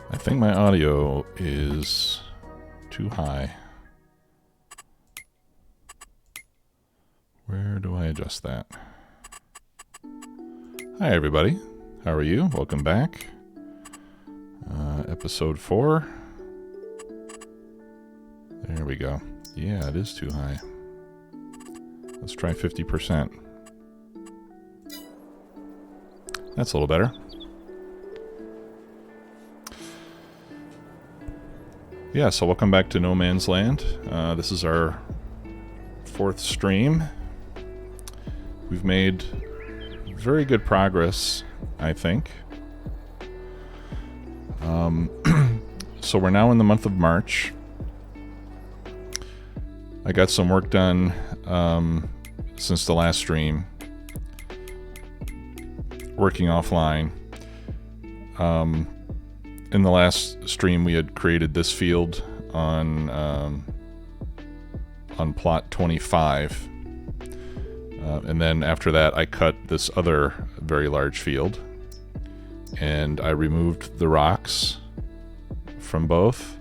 I think my audio is too high. Where do I adjust that? Hi everybody, how are you? Welcome back. Episode 4. There we go. Yeah, it is too high. Let's try 50%. That's a little better. Yeah, so welcome back to No Man's Land. This is our 4th stream. We've made very good progress, I think. So we're now in the month of March. I got some work done since the last stream, working offline. In the last stream, we had created this field on plot 25, and then after that, I cut this other very large field, and I removed the rocks from both,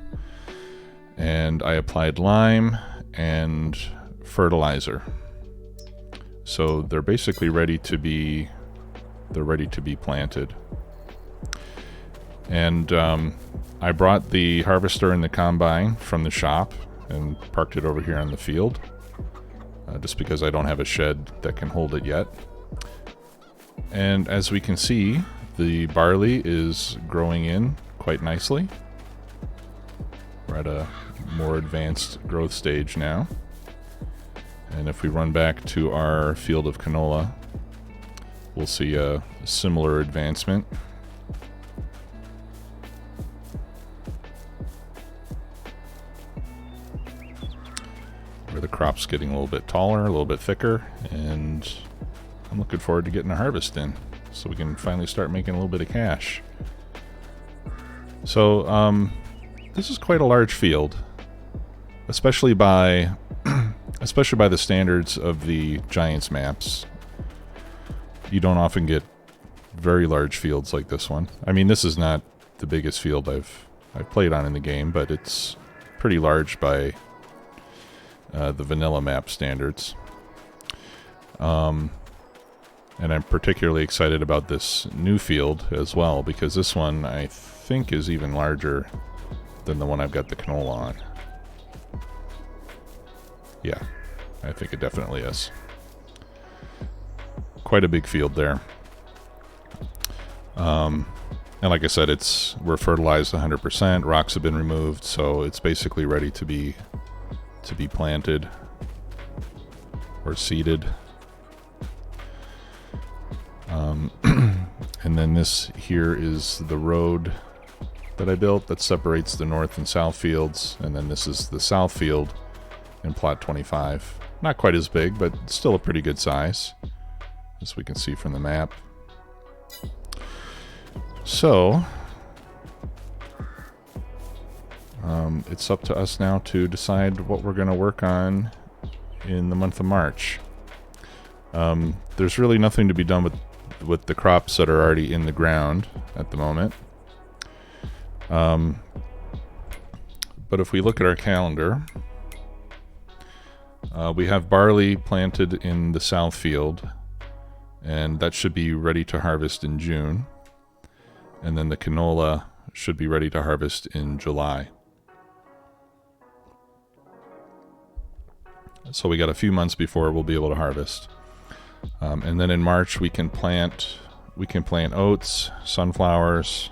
and I applied lime and fertilizer. So they're basically ready to be planted. And I brought the harvester and the combine from the shop and parked it over here on the field, just because I don't have a shed that can hold it yet. And as we can see, the barley is growing in quite nicely. We're at a more advanced growth stage now. And if we run back to our field of canola, we'll see a similar advancement. Where the crop's getting a little bit taller, a little bit thicker, and I'm looking forward to getting a harvest in so we can finally start making a little bit of cash. So this is quite a large field, especially by the standards of the Giants maps. You don't often get very large fields like this one. I mean, this is not the biggest field I've played on in the game, but it's pretty large by the vanilla map standards. And I'm particularly excited about this new field as well, because this one I think is even larger than the one I've got the canola on. Yeah, I think it definitely is. Quite a big field there. And like I said, we're fertilized 100%. Rocks have been removed, so it's basically ready to be planted or seeded. And then this here is the road that I built that separates the north and south fields, and then this is the south field in plot 25. Not quite as big, but still a pretty good size, as we can see from the map. So it's up to us now to decide what we're going to work on in the month of March. There's really nothing to be done with the crops that are already in the ground at the moment. But if we look at our calendar, we have barley planted in the south field, and that should be ready to harvest in June. And then the canola should be ready to harvest in July. So we got a few months before we'll be able to harvest. And then in March we can plant oats, sunflowers,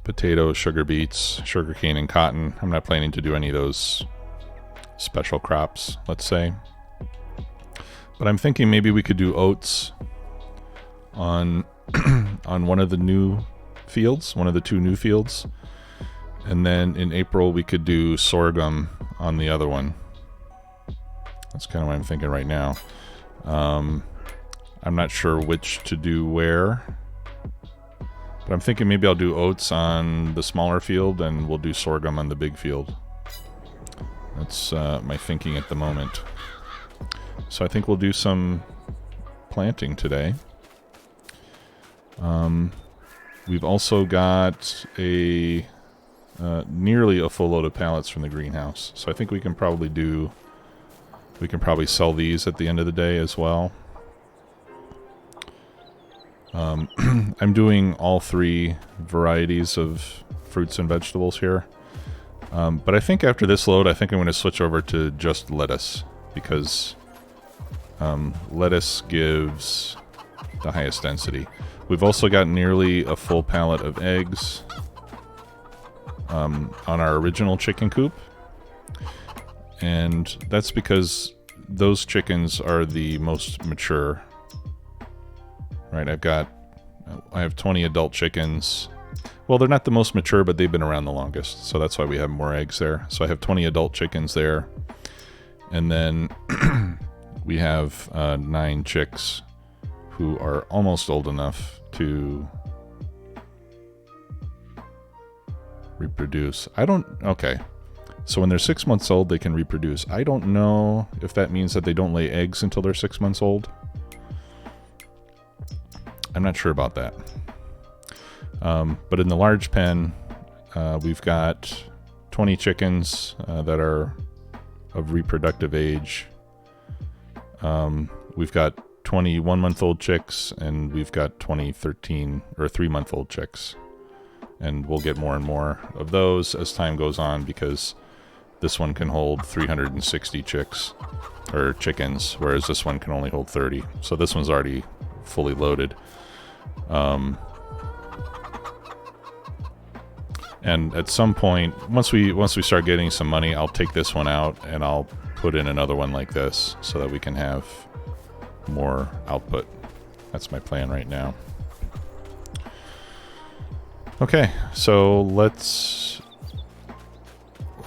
potatoes, sugar beets, sugarcane, and cotton. I'm not planning to do any of those special crops, let's say. But I'm thinking maybe we could do oats on on one of the new fields, one of the 2 new fields. And then in April we could do sorghum on the other one. That's kind of what I'm thinking right now. I'm not sure which to do where, but I'm thinking maybe I'll do oats on the smaller field and we'll do sorghum on the big field. That's my thinking at the moment. So I think we'll do some planting today. We've also got a nearly a full load of pallets from the greenhouse. So I think we can probably sell these at the end of the day as well. I'm doing all 3 varieties of fruits and vegetables here. But I think after this load, I think I'm going to switch over to just lettuce, because lettuce gives the highest density. We've also got nearly a full pallet of eggs on our original chicken coop. And that's because those chickens are the most mature. Right, I have 20 adult chickens. Well, they're not the most mature, but they've been around the longest, so that's why we have more eggs there. So I have 20 adult chickens there. And then we have 9 chicks who are almost old enough to reproduce. Okay. So when they're 6 months old, they can reproduce. I don't know if that means that they don't lay eggs until they're 6 months old. I'm not sure about that. But in the large pen, we've got 20 chickens that are of reproductive age. We've got 20 one-month-old chicks, and we've got 20 13 or 3-month-old chicks. And we'll get more and more of those as time goes on, because this one can hold 360 chicks, or chickens, whereas this one can only hold 30. So this one's already fully loaded. And at some point, once we start getting some money, I'll take this one out and I'll put in another one like this so that we can have more output. That's my plan right now. Okay, so let's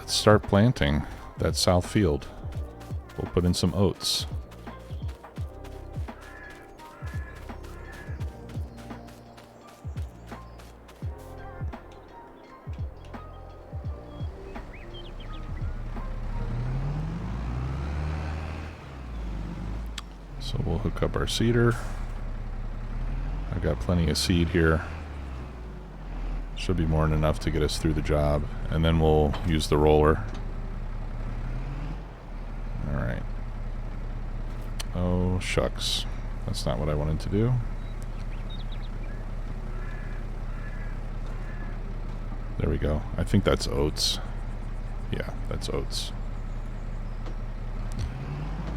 start planting that south field. We'll put in some oats. So we'll hook up our seeder. I've got plenty of seed here. Should be more than enough to get us through the job. And then we'll use the roller. Alright. Oh, shucks. That's not what I wanted to do. There we go. I think that's oats. Yeah, that's oats.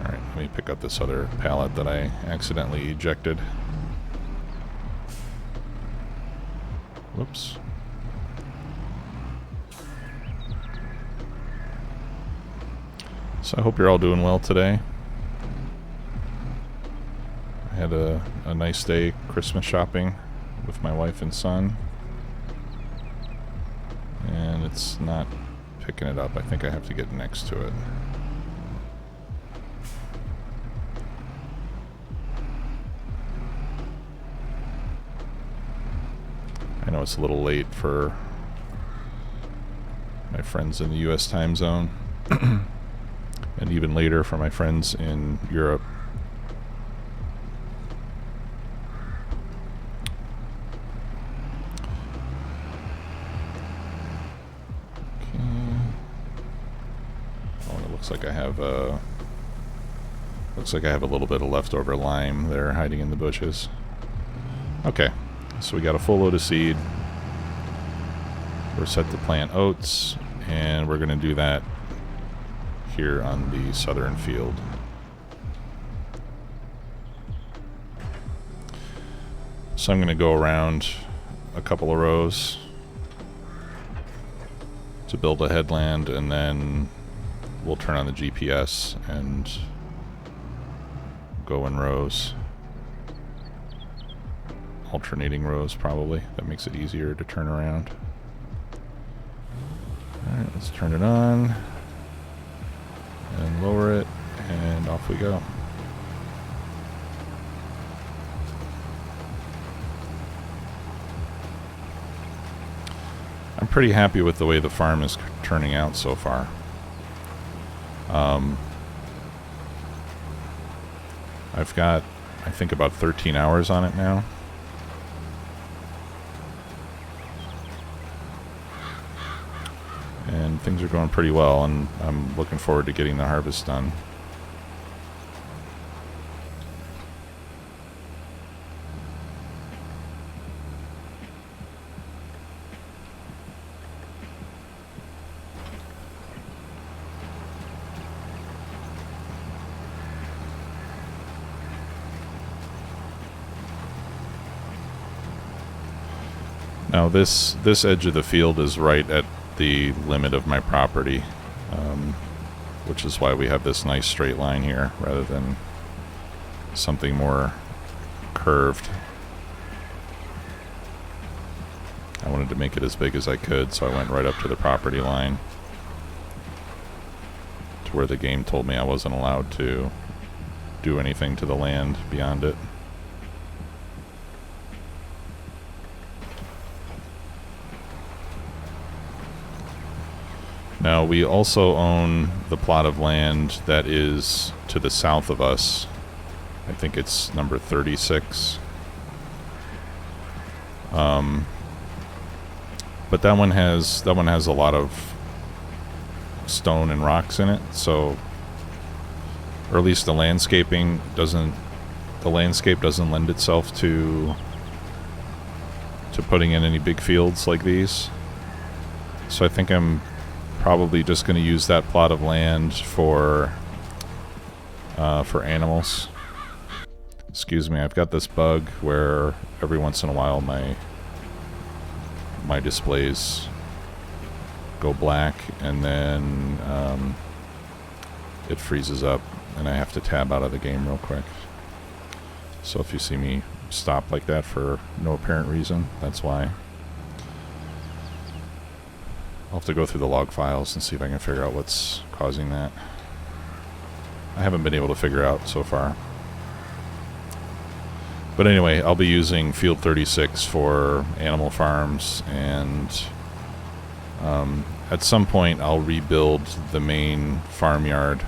Alright, let me pick up this other pallet that I accidentally ejected. Whoops. So I hope you're all doing well today. I had a nice day Christmas shopping with my wife and son. And it's not picking it up. I think I have to get next to it. I know it's a little late for my friends in the US time zone. And even later for my friends in Europe. Okay. Oh, it looks like I have a little bit of leftover lime there hiding in the bushes. Okay, so we got a full load of seed. We're set to plant oats, and we're going to do that here on the southern field. So I'm going to go around a couple of rows to build a headland, and then we'll turn on the GPS and go in rows. Alternating rows, probably. That makes it easier to turn around. Alright, let's turn it on. And lower it, and off we go. I'm pretty happy with the way the farm is turning out so far. I've got, I think, about 13 hours on it now. And things are going pretty well, and I'm looking forward to getting the harvest done. Now this edge of the field is right at the limit of my property, which is why we have this nice straight line here rather than something more curved. I wanted to make it as big as I could, so I went right up to the property line to where the game told me I wasn't allowed to do anything to the land beyond it. Now, we also own the plot of land that is to the south of us. I think it's number 36. But that one has a lot of stone and rocks in it, so, or at least the landscape doesn't lend itself to putting in any big fields like these. So I think I'm probably just going to use that plot of land for animals. Excuse me, I've got this bug where every once in a while my displays go black and then it freezes up and I have to tab out of the game real quick. So if you see me stop like that for no apparent reason, that's why. I'll have to go through the log files and see if I can figure out what's causing that. I haven't been able to figure out so far. But anyway, I'll be using Field 36 for animal farms, and at some point I'll rebuild the main farmyard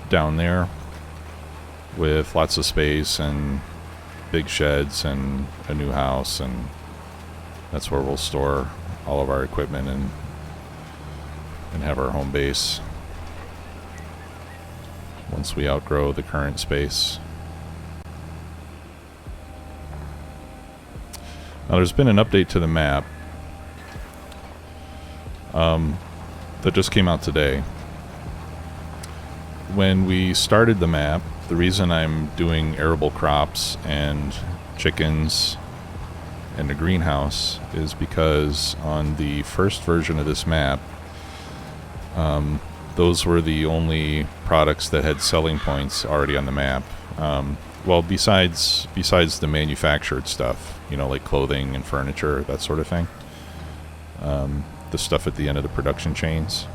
down there with lots of space and big sheds and a new house, and that's where we'll store all of our equipment and have our home base once we outgrow the current space. Now, there's been an update to the map that just came out today. When we started the map, the reason I'm doing arable crops and chickens and a greenhouse is because on the first version of this map, those were the only products that had selling points already on the map. Well, besides the manufactured stuff, you know, like clothing and furniture, that sort of thing. The stuff at the end of the production chains.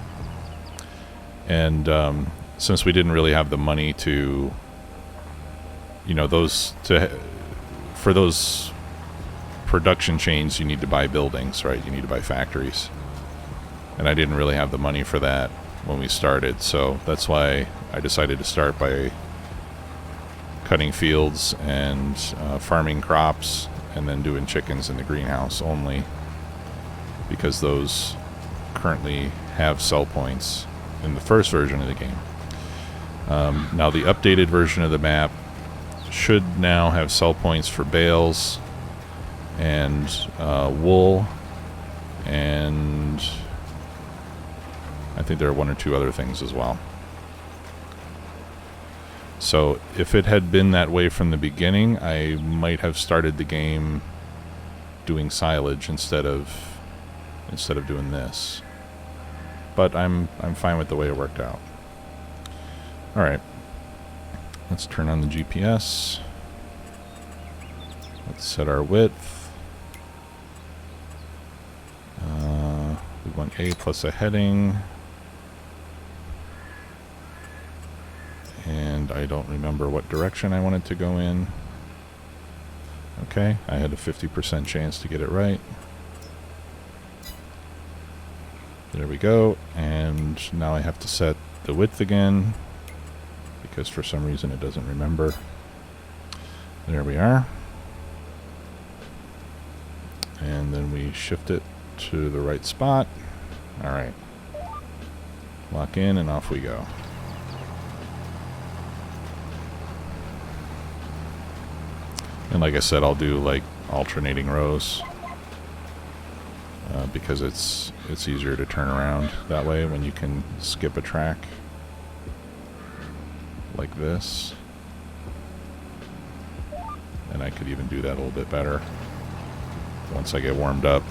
And since we didn't really have the money to, you know, for those production chains, you need to buy buildings, right? You need to buy factories. And I didn't really have the money for that when we started, so that's why I decided to start by cutting fields and farming crops, and then doing chickens in the greenhouse only, because those currently have sell points in the first version of the game. Now the updated version of the map should now have sell points for bales and wool, and I think there are one or two other things as well. So if it had been that way from the beginning, I might have started the game doing silage instead of doing this. But I'm fine with the way it worked out. All right, let's turn on the GPS. Let's set our width. We want A plus a heading. And I don't remember what direction I wanted to go in. Okay, I had a 50% chance to get it right. There we go. And now I have to set the width again, because for some reason it doesn't remember. There we are. And then we shift it to the right spot. Alright. Lock in and off we go. And like I said, I'll do like alternating rows because it's easier to turn around that way when you can skip a track like this. And I could even do that a little bit better once I get warmed up.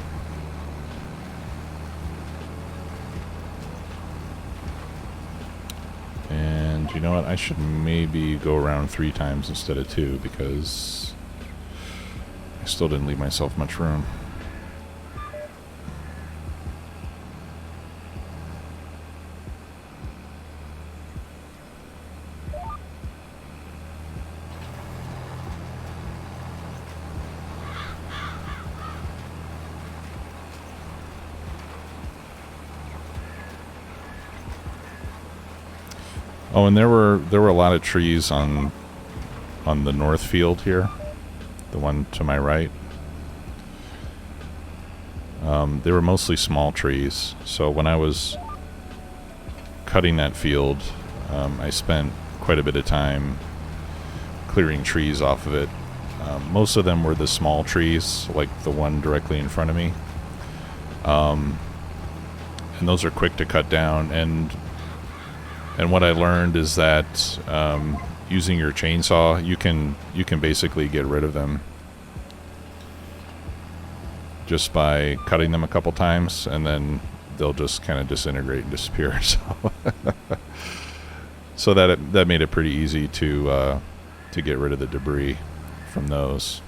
And you know what? I should maybe go around 3 times instead of 2 because I still didn't leave myself much room. Oh, and there were a lot of trees on the north field here, the one to my right. They were mostly small trees, so when I was cutting that field, I spent quite a bit of time clearing trees off of it. Most of them were the small trees, like the one directly in front of me, and those are quick to cut down. And what I learned is that using your chainsaw, you can basically get rid of them just by cutting them a couple times, and then they'll just kind of disintegrate and disappear. So that made it pretty easy to get rid of the debris from those.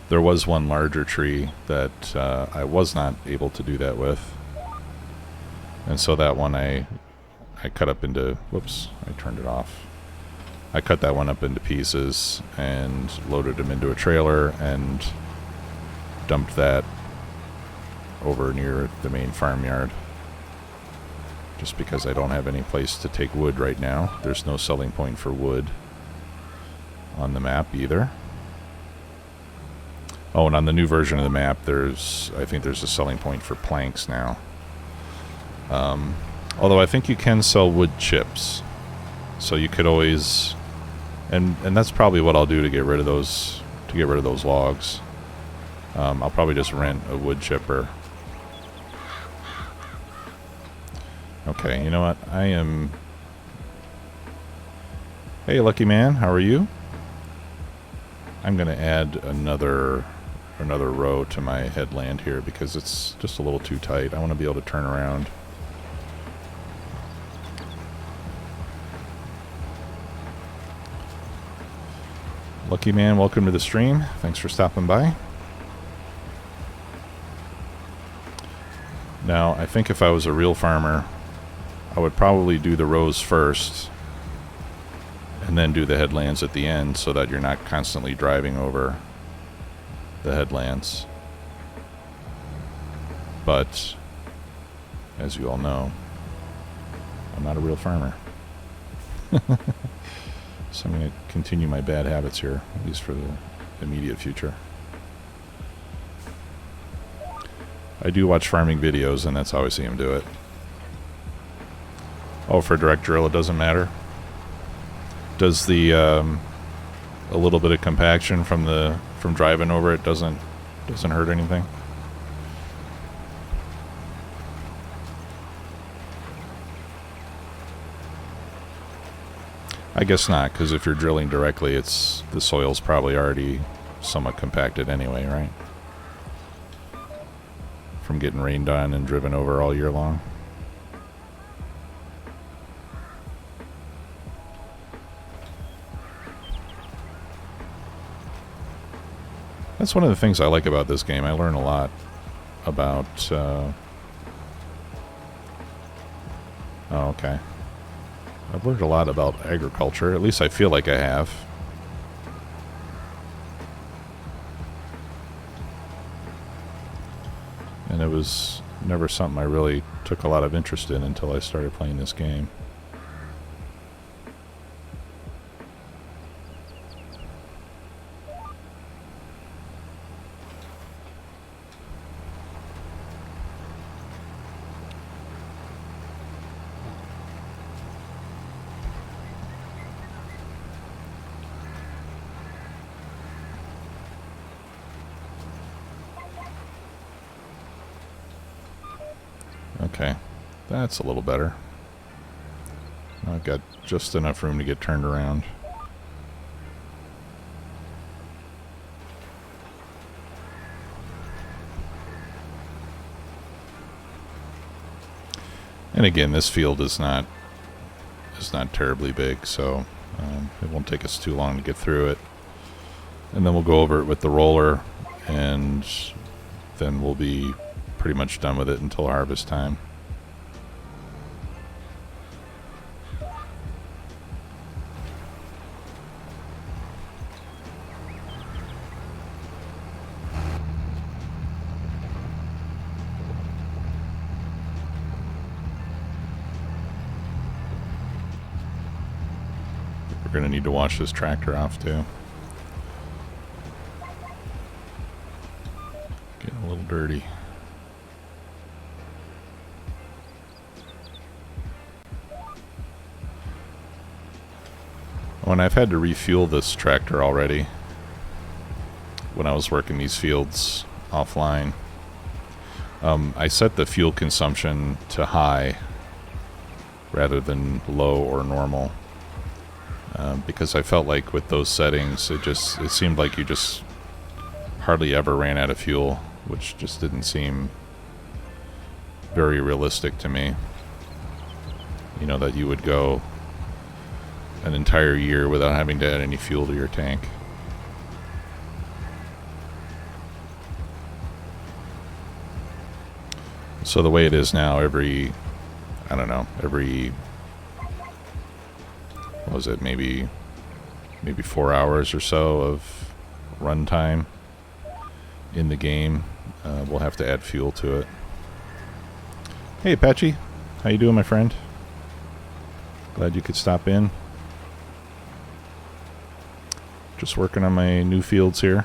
There was one larger tree that I was not able to do that with, and so that one I cut up into, whoops, I turned it off. I cut that one up into pieces and loaded them into a trailer and dumped that over near the main farmyard. Just because I don't have any place to take wood right now. There's no selling point for wood on the map either. Oh, and on the new version of the map, I think there's a selling point for planks now. Although I think you can sell wood chips, so you could always, and that's probably what I'll do to get rid of those logs. I'll probably just rent a wood chipper. Okay, you know what? Hey, lucky man, how are you? I'm gonna add another row to my headland here because it's just a little too tight. I want to be able to turn around. Lucky man, welcome to the stream. Thanks for stopping by. Now, I think if I was a real farmer, I would probably do the rows first and then do the headlands at the end so that you're not constantly driving over the headlands. But, as you all know, I'm not a real farmer. So I'm going to continue my bad habits here, at least for the immediate future. I do watch farming videos, and that's how I see them do it. Oh, for direct drill, it doesn't matter. Does the a little bit of compaction from driving over it doesn't hurt anything? I guess not, because if you're drilling directly, the soil's probably already somewhat compacted anyway, right? From getting rained on and driven over all year long. That's one of the things I like about this game. I learn a lot about... Oh, okay. I've learned a lot about agriculture. At least I feel like I have. And it was never something I really took a lot of interest in until I started playing this game. Okay, that's a little better. I've got just enough room to get turned around. And again, this field is not terribly big, so it won't take us too long to get through it. And then we'll go over it with the roller, and then we'll be pretty much done with it until harvest time. We're going to need to wash this tractor off too. Getting a little dirty. Oh, and I've had to refuel this tractor already when I was working these fields offline. I set the fuel consumption to high rather than low or normal. Because I felt like with those settings, it seemed like you just hardly ever ran out of fuel, which just didn't seem very realistic to me. You know, that you would go an entire year without having to add any fuel to your tank. So the way it is now, every 4 hours or so of runtime in the game, we'll have to add fuel to it. Hey Apache, how you doing, my friend? Glad you could stop in. Just working on my new fields here.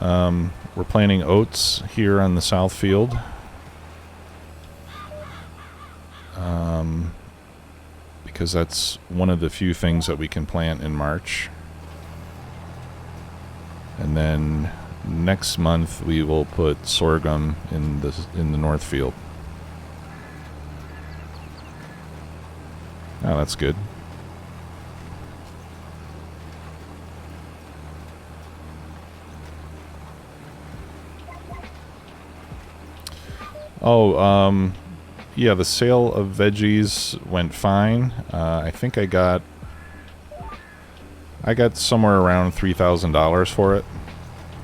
We're planting oats here on the south field. Because that's one of the few things that we can plant in March. And then next month we will put sorghum in the north field. Oh, that's good. Oh, yeah, the sale of veggies went fine. I think I got somewhere around $3,000 for it,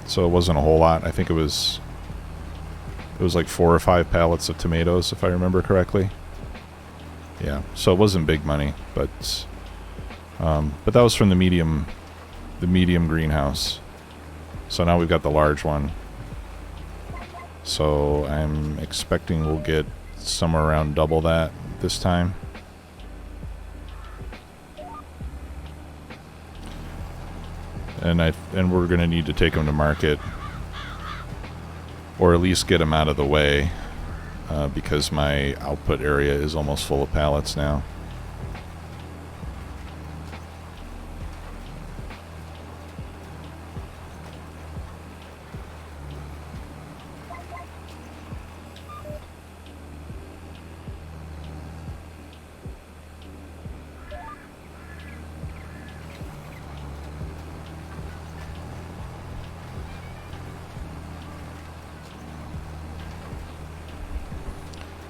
so it wasn't a whole lot. I think it was like 4 or 5 pallets of tomatoes, if I remember correctly. Yeah, so it wasn't big money, but that was from the medium greenhouse. So now we've got the large one. So I'm expecting we'll get somewhere around double that this time. And we're going to need to take them to market, or at least get them out of the way, because my output area is almost full of pallets now.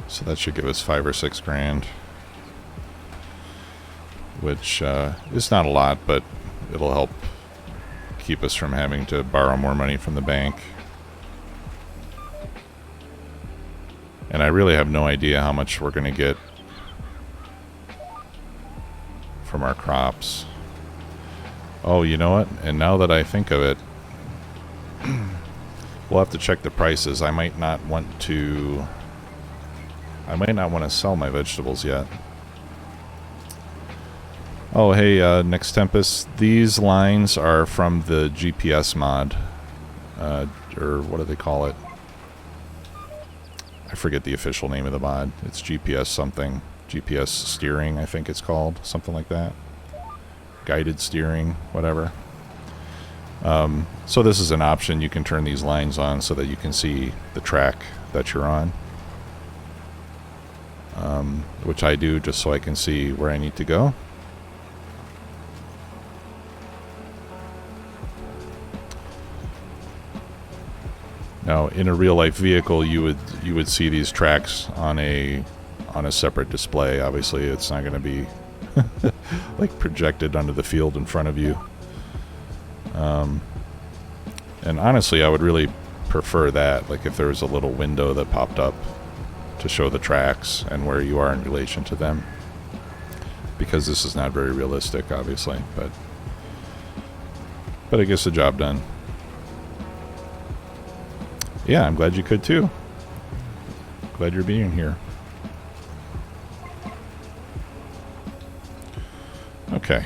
So that should give us $5 or $6 grand, which is not a lot, but it'll help keep us from having to borrow more money from the bank. And I really have no idea how much we're going to get from our crops. Oh, you know what? And now that I think of it, we'll have to check the prices. I might not want to sell my vegetables yet. Oh, hey, Next Tempest. These lines are from the GPS mod. Or what do they call it? I forget the official name of the mod. It's GPS something. GPS steering, I think it's called. Something like that. Guided steering, whatever. So this is an option. You can turn these lines on so that you can see the track that you're on. Which I do just so I can see where I need to go. Now, in a real-life vehicle, you would see these tracks on a separate display. Obviously, it's not going to be like projected onto the field in front of you. And honestly, I would really prefer that. Like if there was a little window that popped up to show the tracks and where you are in relation to them, because this is not very realistic, obviously. But it gets the job done. Yeah, I'm glad you could too. Glad you're being here. Okay,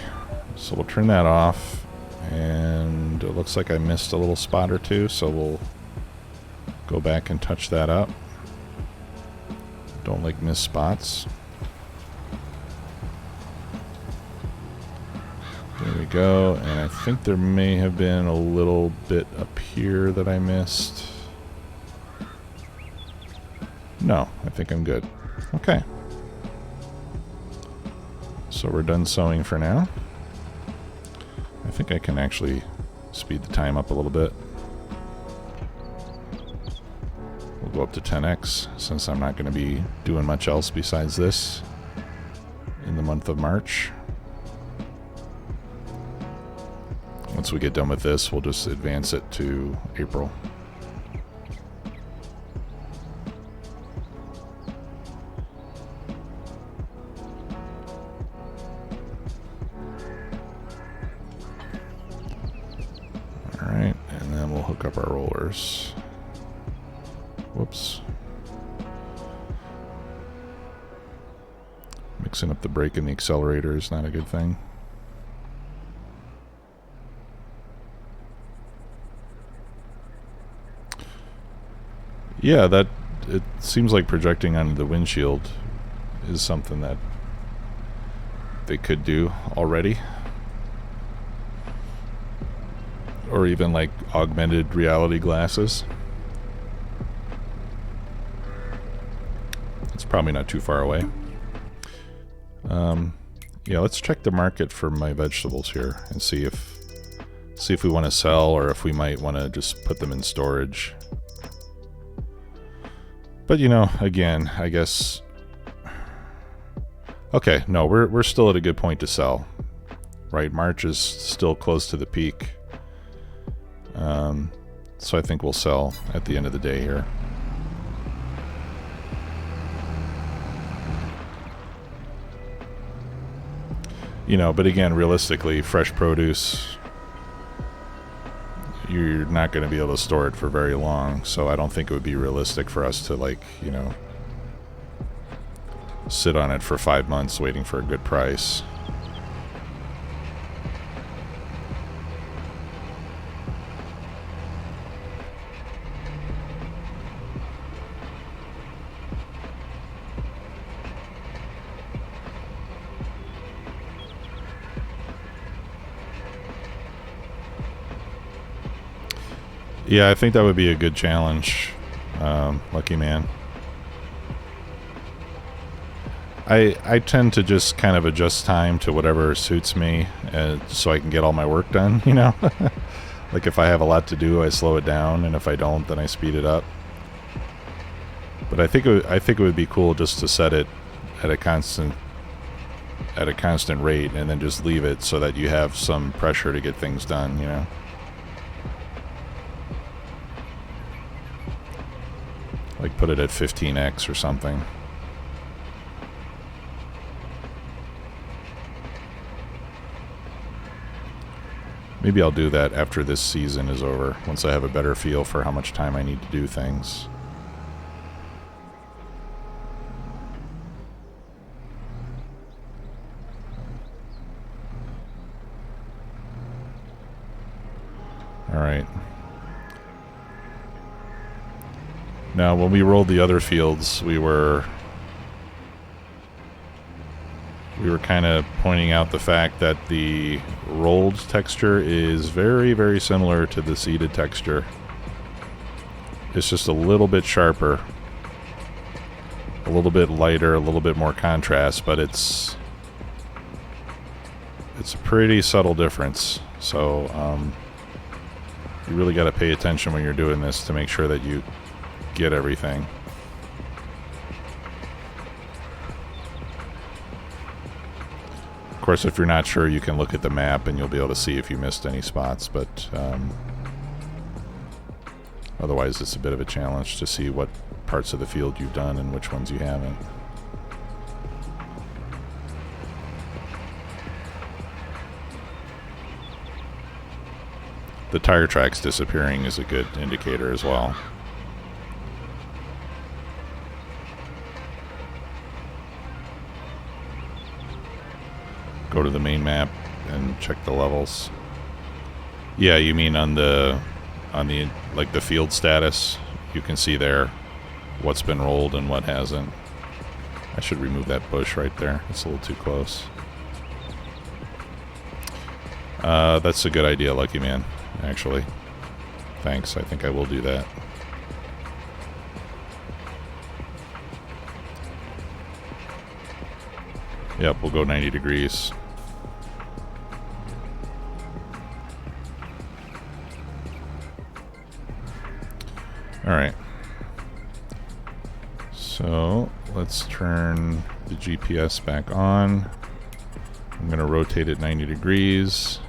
so we'll turn that off, and it looks like I missed a little spot or two, so we'll go back and touch that up. Don't like missed spots. There we go, and I think there may have been a little bit up here that I missed. No, I think I'm good. Okay. So we're done sewing for now. I think I can actually speed the time up a little bit. We'll go up to 10x since I'm not going to be doing much else besides this in the month of March. Once we get done with this, we'll just advance it to April. Alright, and then we'll hook up our rollers. Whoops. Mixing up the brake and the accelerator is not a good thing. Yeah, that it seems like projecting onto the windshield is something that they could do already. Or even like augmented reality glasses. It's probably not too far away. Yeah, let's check the market for my vegetables here and see if we want to sell or if we might want to just put them in storage. But you know, again, I guess. Okay, no, we're still at a good point to sell, right? March is still close to the peak. So I think we'll sell at the end of the day here. You know, but again, realistically, fresh produce, you're not going to be able to store it for very long. So I don't think it would be realistic for us to, like, you know, sit on it for 5 months waiting for a good price. Yeah, I think that would be a good challenge, Lucky Man. I tend to just kind of adjust time to whatever suits me, so I can get all my work done, you know? Like if I have a lot to do, I slow it down, and if I don't, then I speed it up. But I think it would be cool just to set it at a constant rate, and then just leave it so that you have some pressure to get things done, you know? Like put it at 15x or something. Maybe I'll do that after this season is over, once I have a better feel for how much time I need to do things. All right. Now, when we rolled the other fields, we were we were kind of pointing out the fact that the rolled texture is very, very similar to the seeded texture. It's just a little bit sharper, a little bit lighter, a little bit more contrast, but it's a pretty subtle difference. So you really got to pay attention when you're doing this to make sure that you get everything. Of course, if you're not sure, you can look at the map and you'll be able to see if you missed any spots, but otherwise it's a bit of a challenge to see what parts of the field you've done and which ones you haven't. The tire tracks disappearing is a good indicator as well. Go to the main map and check the levels. Yeah, you mean on the like the field status, you can see there what's been rolled and what hasn't. I should remove that bush right there. It's a little too close. That's a good idea, Lucky Man, actually. Thanks, I think I will do that. Yep, we'll go 90 degrees. Alright. So, let's turn the GPS back on. I'm going to rotate it 90 degrees.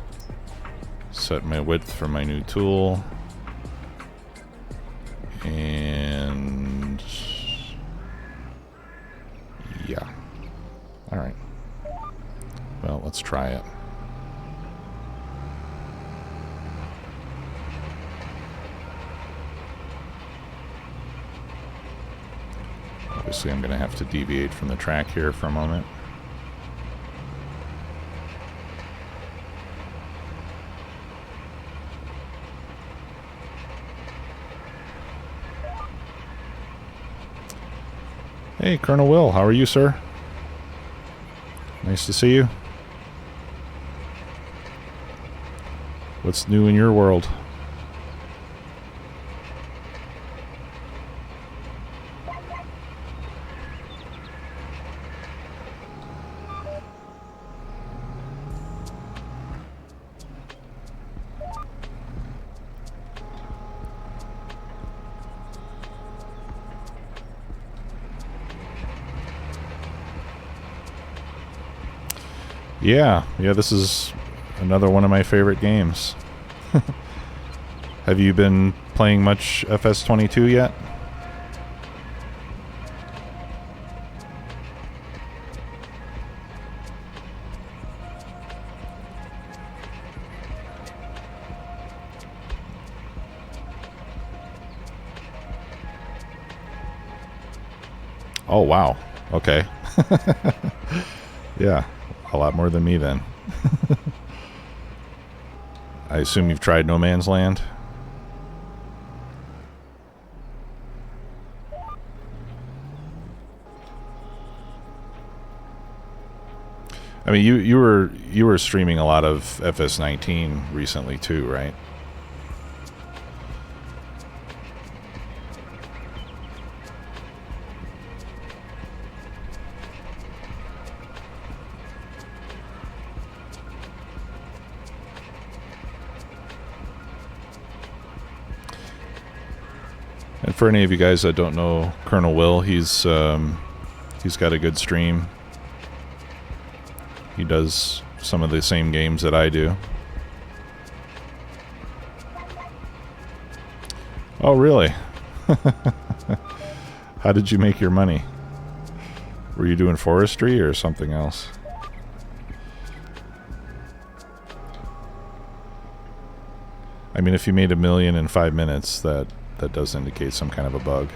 Set my width for my new tool. And... yeah. Alright. Well, let's try it. Obviously, I'm going to have to deviate from the track here for a moment. Hey, Colonel Will, how are you, sir? Nice to see you. What's new in your world? Yeah, this is another one of my favorite games. Have you been playing much FS22 yet? Oh, wow. Okay. Yeah. A lot more than me, then. I assume you've tried No Man's Land? I mean, you were streaming a lot of FS19 recently too, right? And for any of you guys that don't know Colonel Will, he's got a good stream. He does some of the same games that I do. Oh, really? How did you make your money? Were you doing forestry or something else? I mean, if you made $1 million in 5 minutes, that does indicate some kind of a bug.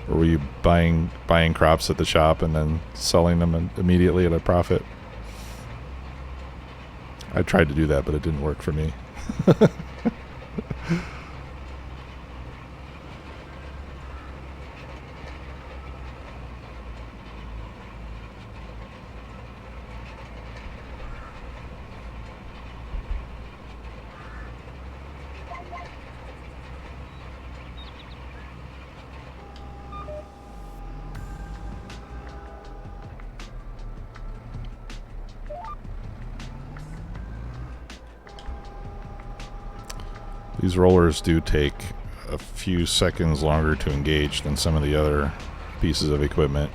Or were you buying crops at the shop and then selling them immediately at a profit? I tried to do that, but it didn't work for me. These rollers do take a few seconds longer to engage than some of the other pieces of equipment.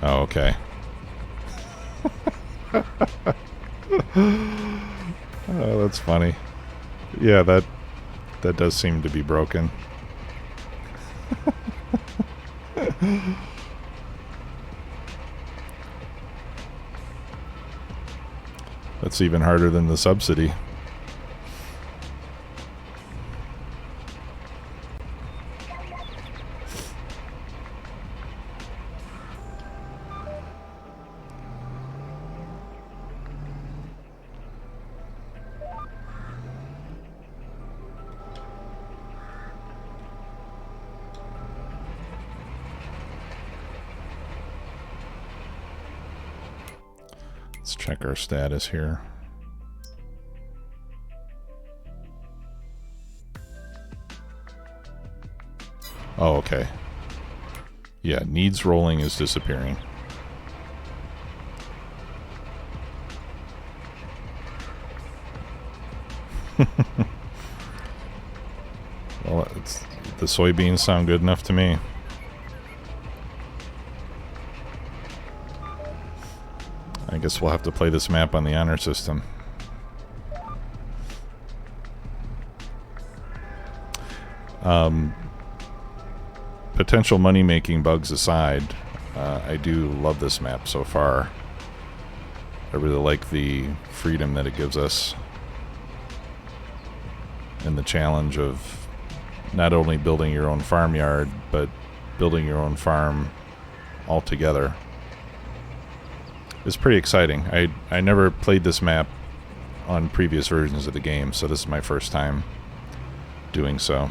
Oh, okay. Oh, that's funny. Yeah, that does seem to be broken. That's even harder than the subsidy. Let's check our status here. Oh, okay. Yeah, needs rolling is disappearing. Well, the soybeans sound good enough to me. I guess we'll have to play this map on the honor system. Potential money-making bugs aside, I do love this map so far. I really like the freedom that it gives us. And the challenge of not only building your own farmyard, but building your own farm altogether. It's pretty exciting. I never played this map on previous versions of the game, so this is my first time doing so.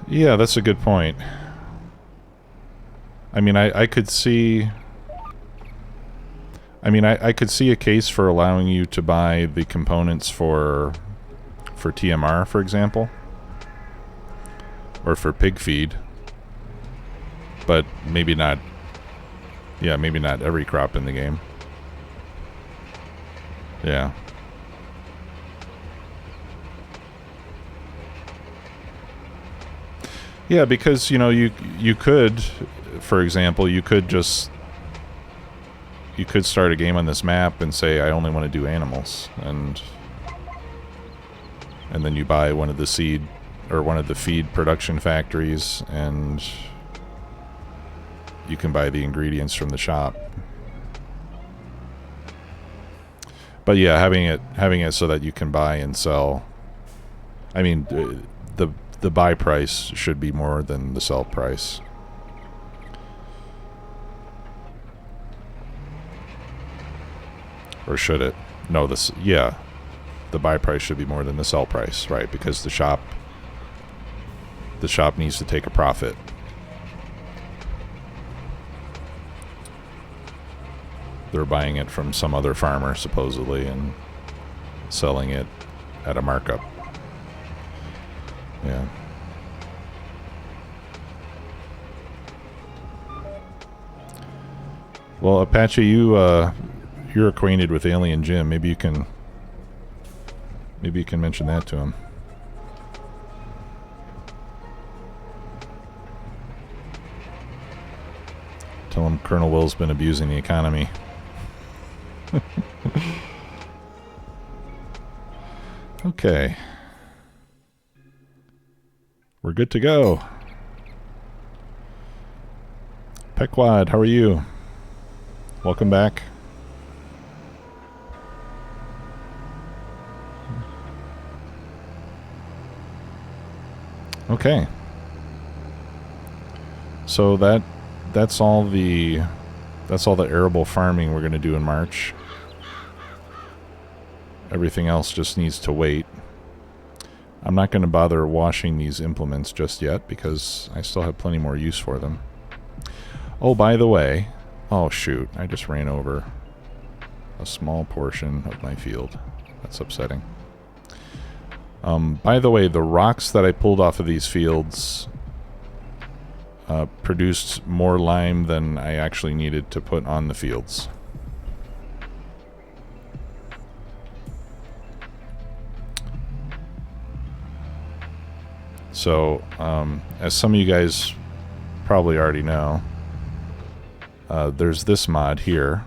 Yeah, that's a good point. I mean, I could see... I could see a case for allowing you to buy the components for TMR, for example. Or for pig feed. But maybe not... Yeah, maybe not every crop in the game. Yeah. Yeah, because, you know, you could, for example, you could start a game on this map and say, I only want to do animals, and then you buy one of the seed or one of the feed production factories, and you can buy the ingredients from the shop. But yeah, having it so that you can buy and sell. I mean, the buy price should be more than the sell price. Or should it? No, yeah. The buy price should be more than the sell price, right? Because the shop needs to take a profit. They're buying it from some other farmer, supposedly, and selling it at a markup. Yeah. Well, Apache, you're acquainted with Alien Jim. Maybe you can mention that to him. Tell him Colonel Will's been abusing the economy. Okay. We're good to go. Pequod, how are you? Welcome back. Okay. So that's all the arable farming we're going to do in March. Everything else just needs to wait. I'm not going to bother washing these implements just yet because I still have plenty more use for them. Oh, by the way... Oh, shoot. I just ran over a small portion of my field. That's upsetting. By the way, the rocks that I pulled off of these fields produced more lime than I actually needed to put on the fields. So, as some of you guys probably already know, there's this mod here.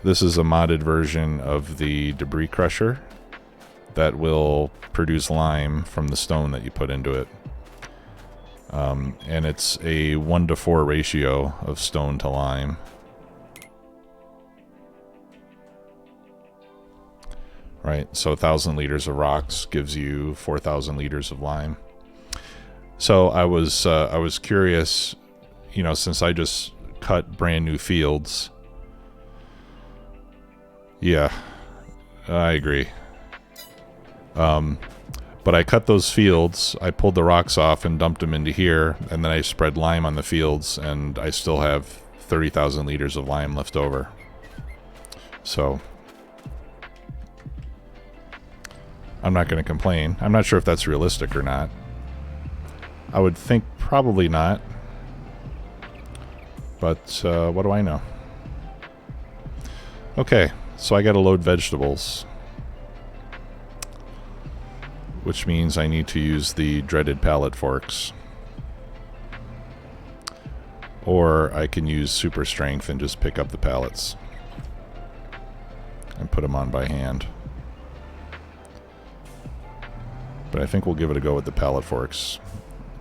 This is a modded version of the debris crusher that will produce lime from the stone that you put into it. And it's a 1-to-4 ratio of stone to lime. Right, so 1,000 liters of rocks gives you 4,000 liters of lime. So I was curious, you know, since I just cut brand new fields. Yeah, I agree. But I cut those fields, I pulled the rocks off and dumped them into here, and then I spread lime on the fields, and I still have 30,000 liters of lime left over. So I'm not going to complain. I'm not sure if that's realistic or not. I would think probably not. But what do I know? Okay, so I got to load vegetables, which means I need to use the dreaded pallet forks. Or I can use super strength and just pick up the pallets and put them on by hand. But I think we'll give it a go with the pallet forks.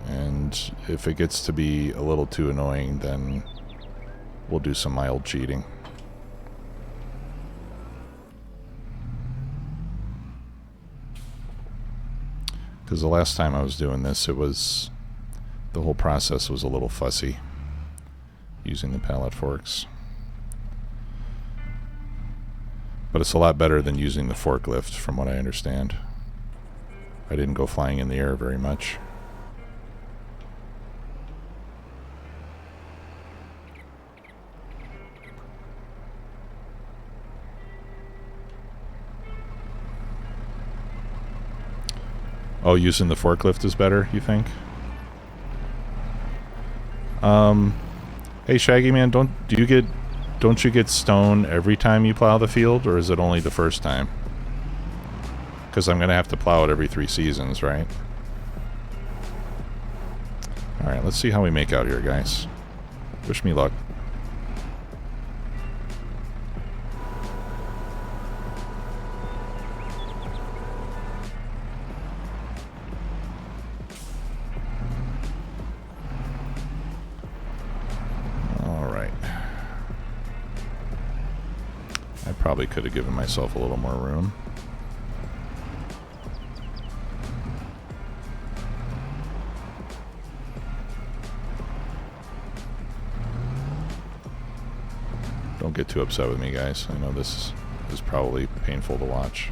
And if it gets to be a little too annoying, then we'll do some mild cheating. Because the last time I was doing this, the whole process was a little fussy using the pallet forks. But it's a lot better than using the forklift, from what I understand. I didn't go flying in the air very much. Oh, using the forklift is better, you think? Hey Shaggy Man, don't you get stone every time you plow the field, or is it only the first time? Because I'm gonna have to plow it every 3 seasons, right? Alright, let's see how we make out here, guys. Wish me luck. Probably could have given myself a little more room. Don't get too upset with me, guys. I know this is probably painful to watch.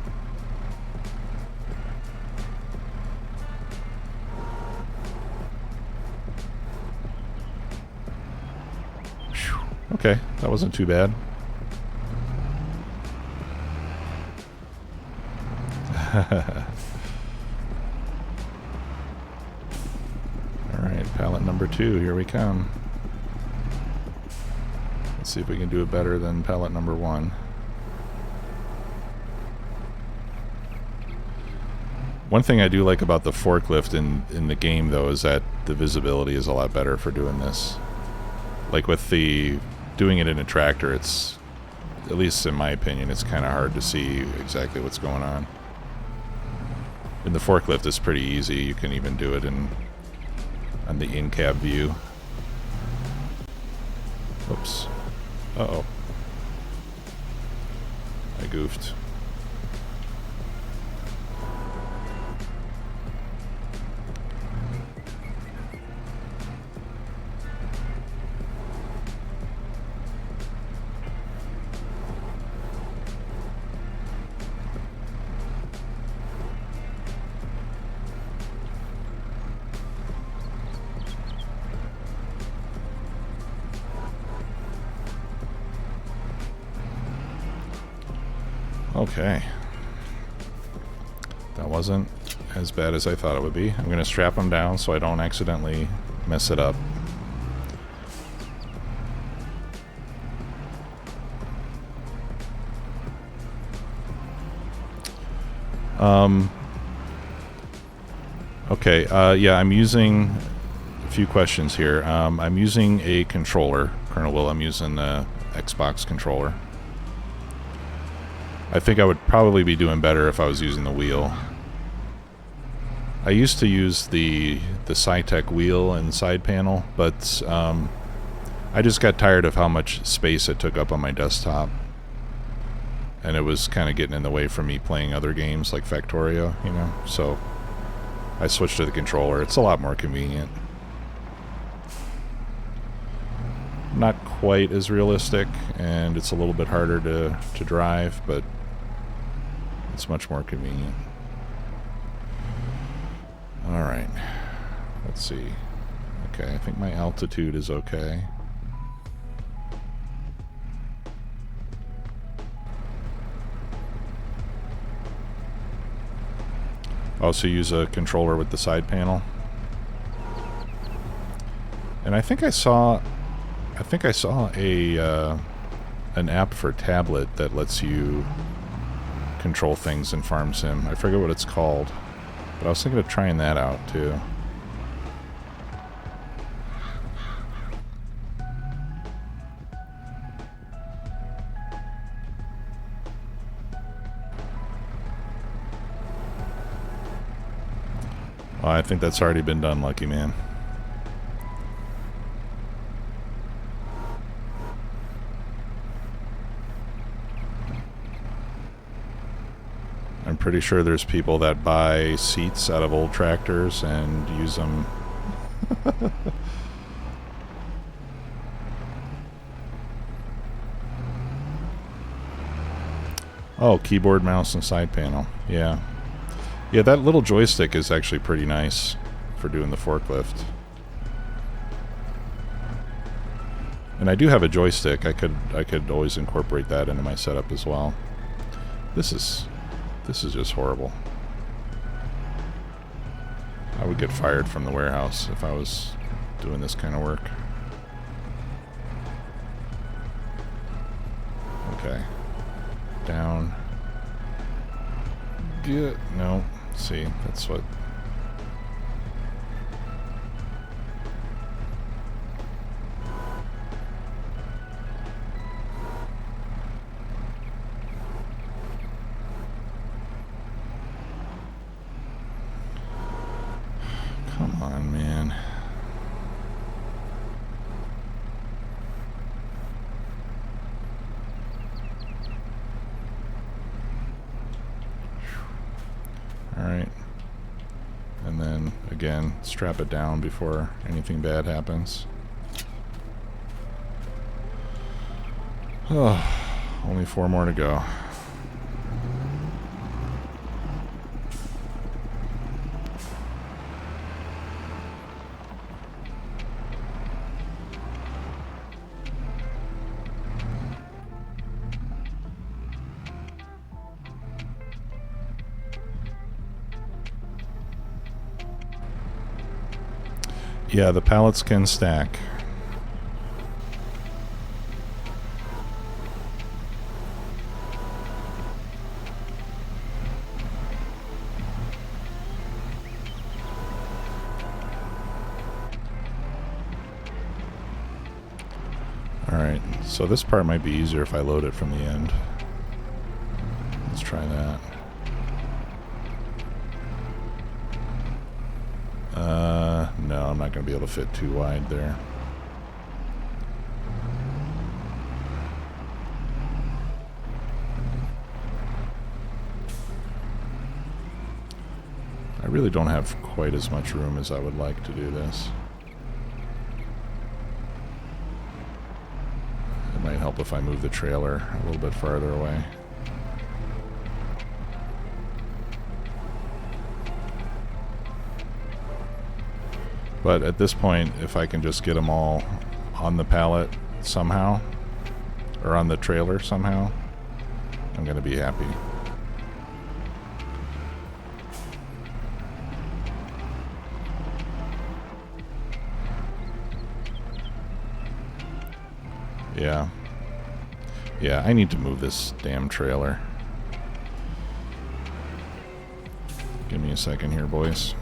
Whew. Okay, that wasn't too bad. Alright, pallet number 2, here we come. Let's see if we can do it better than pallet number 1. One thing I do like about the forklift in the game, though, is that the visibility is a lot better for doing this. Like with doing it in a tractor, it's, at least in my opinion, it's kind of hard to see exactly what's going on. In the forklift, it's pretty easy. You can even do it on the in-cab view. Oops. Uh-oh. I goofed. Okay. That wasn't as bad as I thought it would be. I'm going to strap them down so I don't accidentally mess it up. Okay, yeah, I'm using a few questions here. I'm using a controller. Colonel Will, I'm using the Xbox controller. I think I would probably be doing better if I was using the wheel. I used to use the SciTech wheel and side panel, but I just got tired of how much space it took up on my desktop. And it was kind of getting in the way from me playing other games like Factorio, you know, so I switched to the controller. It's a lot more convenient. Not quite as realistic, and it's a little bit harder to drive, but it's much more convenient. Alright, let's see. Okay, I think my altitude is okay. Also use a controller with the side panel. And I think I saw a an app for tablet that lets you control things in Farm Sim. I forget what it's called, but I was thinking of trying that out too. Oh, I think that's already been done, Lucky Man. I'm pretty sure there's people that buy seats out of old tractors and use them. Oh, keyboard, mouse, and side panel. Yeah. Yeah, that little joystick is actually pretty nice for doing the forklift. And I do have a joystick. I could always incorporate that into my setup as well. This is just horrible. I would get fired from the warehouse if I was doing this kind of work. Okay. Down. Get no. See, that's what. Come on, man. Alright. And then, again, strap it down before anything bad happens. Oh, only 4 more to go. Yeah, the pallets can stack. Alright, so this part might be easier if I load it from the end. Let's try that. No, I'm not going to be able to fit too wide there. I really don't have quite as much room as I would like to do this. It might help if I move the trailer a little bit farther away. But at this point, if I can just get them all on the pallet somehow, or on the trailer somehow, I'm going to be happy. Yeah. Yeah, I need to move this damn trailer. Give me a second here, boys.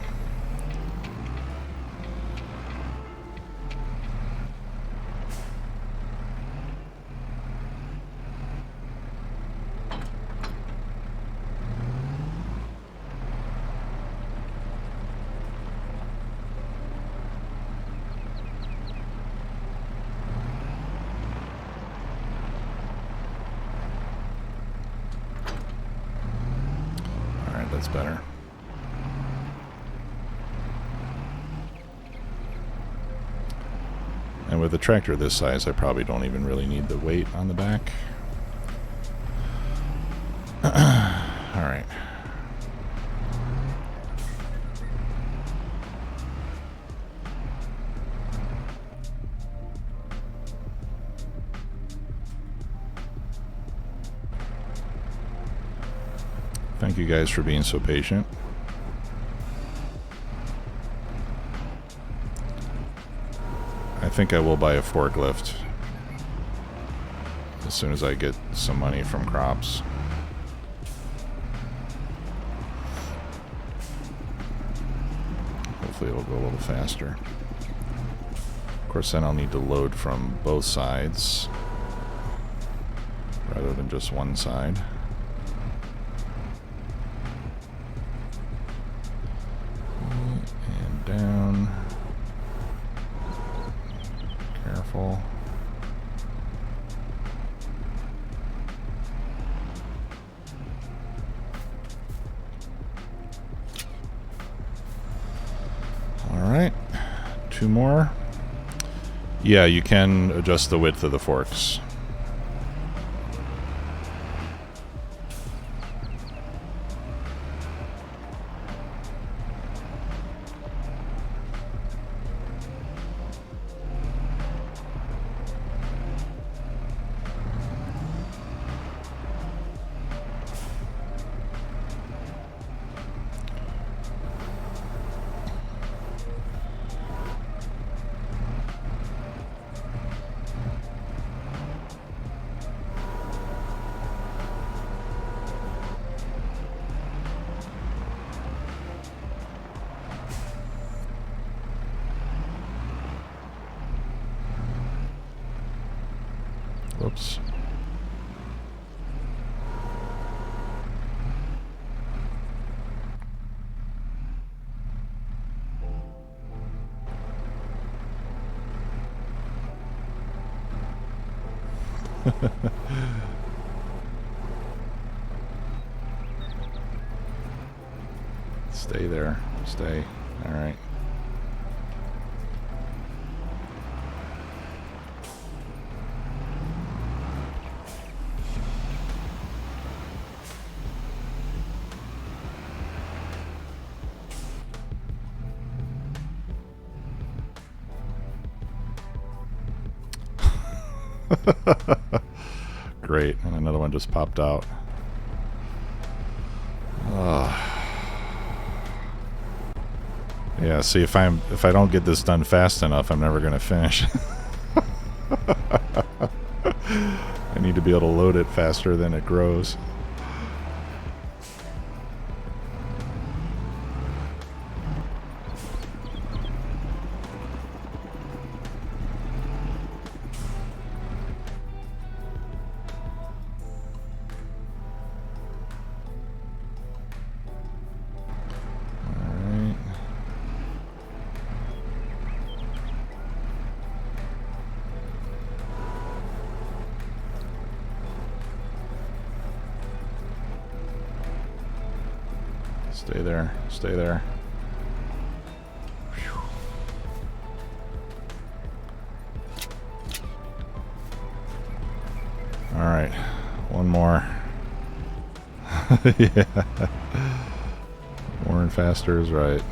Alright, that's better. And with a tractor this size, I probably don't even really need the weight on the back. Alright. Thank you guys for being so patient. I think I will buy a forklift as soon as I get some money from crops. Hopefully it'll go a little faster. Of course, then I'll need to load from both sides rather than just one side. And down. Careful. Alright, 2 more. Yeah, you can adjust the width of the forks. Whoops. Stay there. Stay. All right. Great, and another one just popped out. Yeah, see, if I don't get this done fast enough, I'm never gonna finish. I need to be able to load it faster than it grows. Stay there. Stay there. Whew. All right, one more. Yeah. More and faster is right.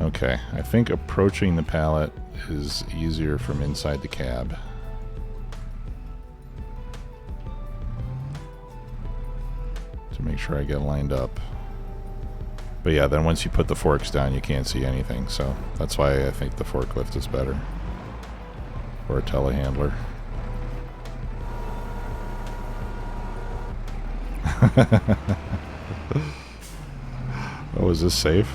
Okay, I think approaching the pallet is easier from inside the cab. To make sure I get lined up. But yeah, then once you put the forks down, you can't see anything. So that's why I think the forklift is better. Or a telehandler. Oh, is this safe?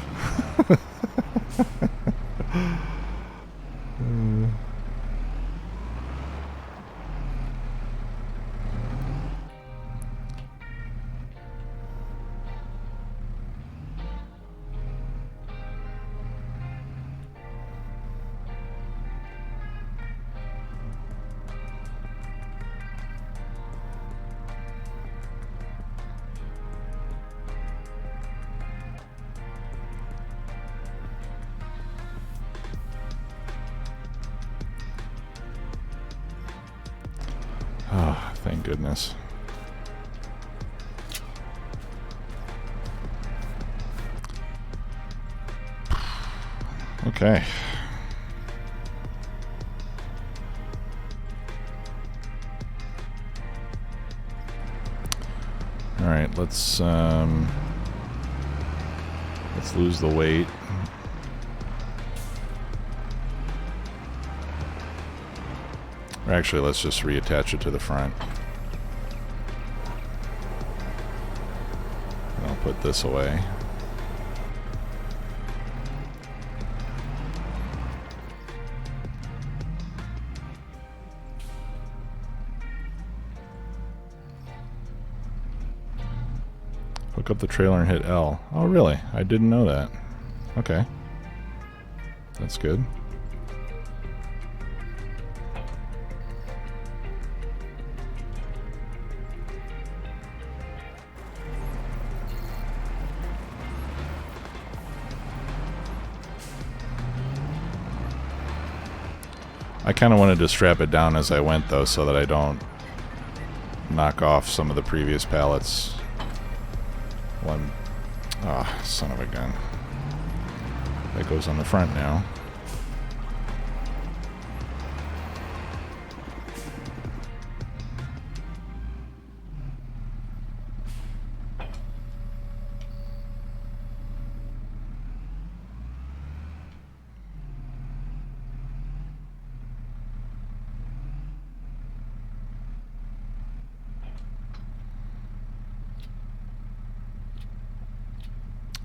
Oh, thank goodness. Okay. All right, let's lose the weight. Or actually, let's just reattach it to the front. And I'll put this away. Hook up the trailer and hit L. Oh, really? I didn't know that. Okay. That's good. I kind of wanted to strap it down as I went, though, so that I don't knock off some of the previous pallets. One. Ah, son of a gun. That goes on the front now.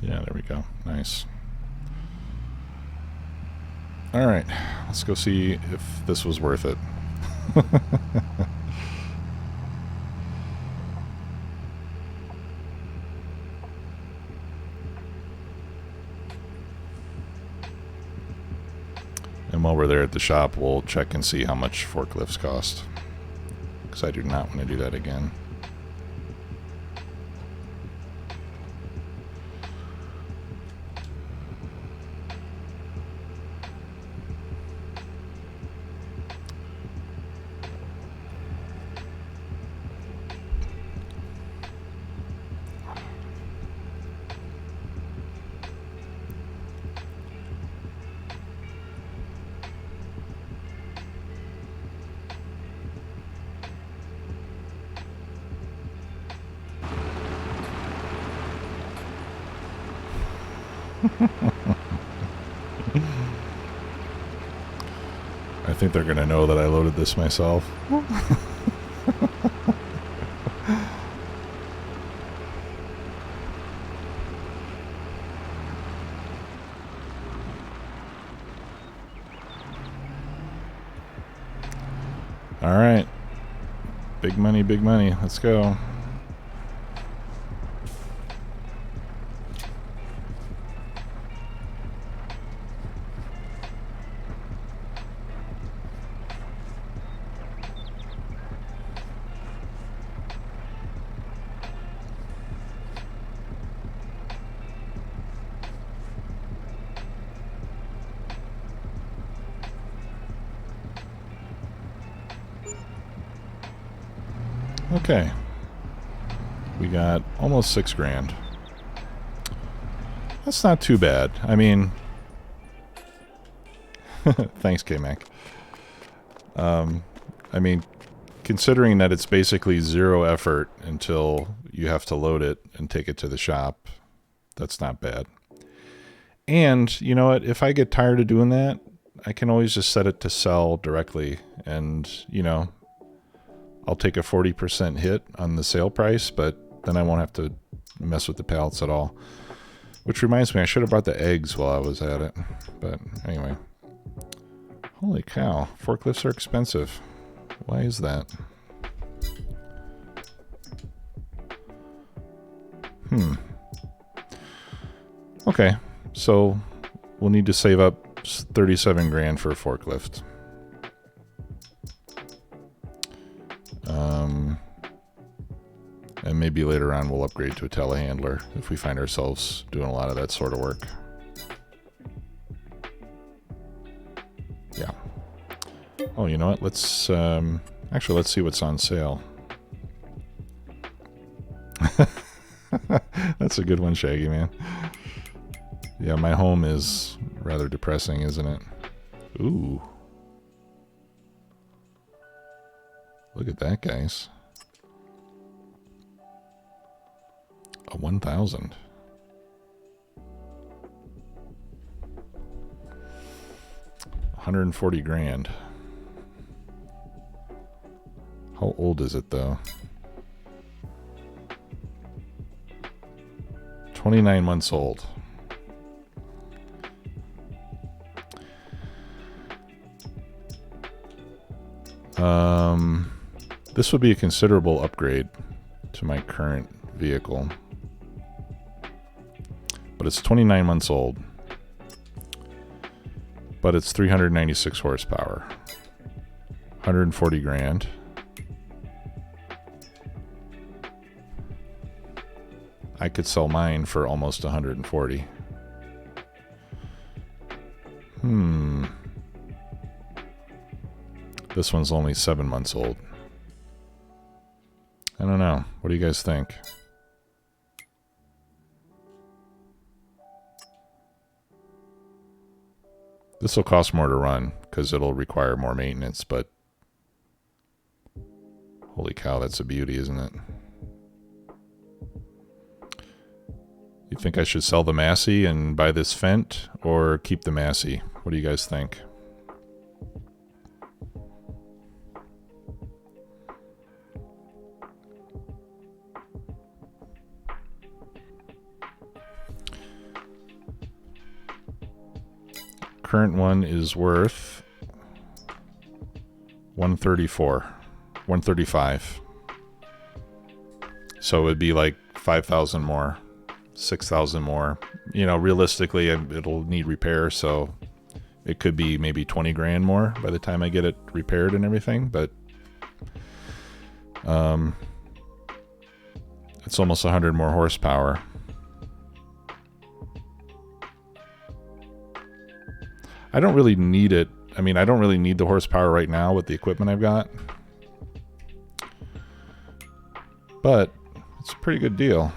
Yeah, there we go. Nice. All right, let's go see if this was worth it. And while we're there at the shop, we'll check and see how much forklifts cost, because I do not want to do that again. I think they're gonna know that I loaded this myself. All right, big money, big money. Let's go. Okay, we got almost $6 grand. That's not too bad. I mean, thanks, K-Mac. I mean, considering that it's basically zero effort until you have to load it and take it to the shop, that's not bad. And you know what? If I get tired of doing that, I can always just set it to sell directly. And, you know, I'll take a 40% hit on the sale price, but then I won't have to mess with the pallets at all. Which reminds me, I should have brought the eggs while I was at it. But anyway. Holy cow. Forklifts are expensive. Why is that? Okay. So we'll need to save up 37 grand for a forklift. And maybe later on we'll upgrade to a telehandler if we find ourselves doing a lot of that sort of work. Yeah. Oh, you know what? Let's actually let's see what's on sale. That's a good one, Shaggy Man. Yeah, my home is rather depressing, isn't it? Ooh. Look at that, guys. A 1,000. $140 grand. How old is it though? 29 months old. This would be a considerable upgrade to my current vehicle. But it's 29 months old. But it's 396 horsepower. 140 grand. I could sell mine for almost 140. This one's only 7 months old. I don't know. What do you guys think? This will cost more to run because it'll require more maintenance, but holy cow, that's a beauty, isn't it? You think I should sell the Massey and buy this Fendt or keep the Massey? What do you guys think? Current one is worth 134, 135. So it would be like 5,000 more, 6,000 more. You know, realistically, it'll need repair, so it could be maybe 20 grand more by the time I get it repaired and everything. But it's almost 100 more horsepower. I don't really need it. I mean, I don't really need the horsepower right now with the equipment I've got. But it's a pretty good deal.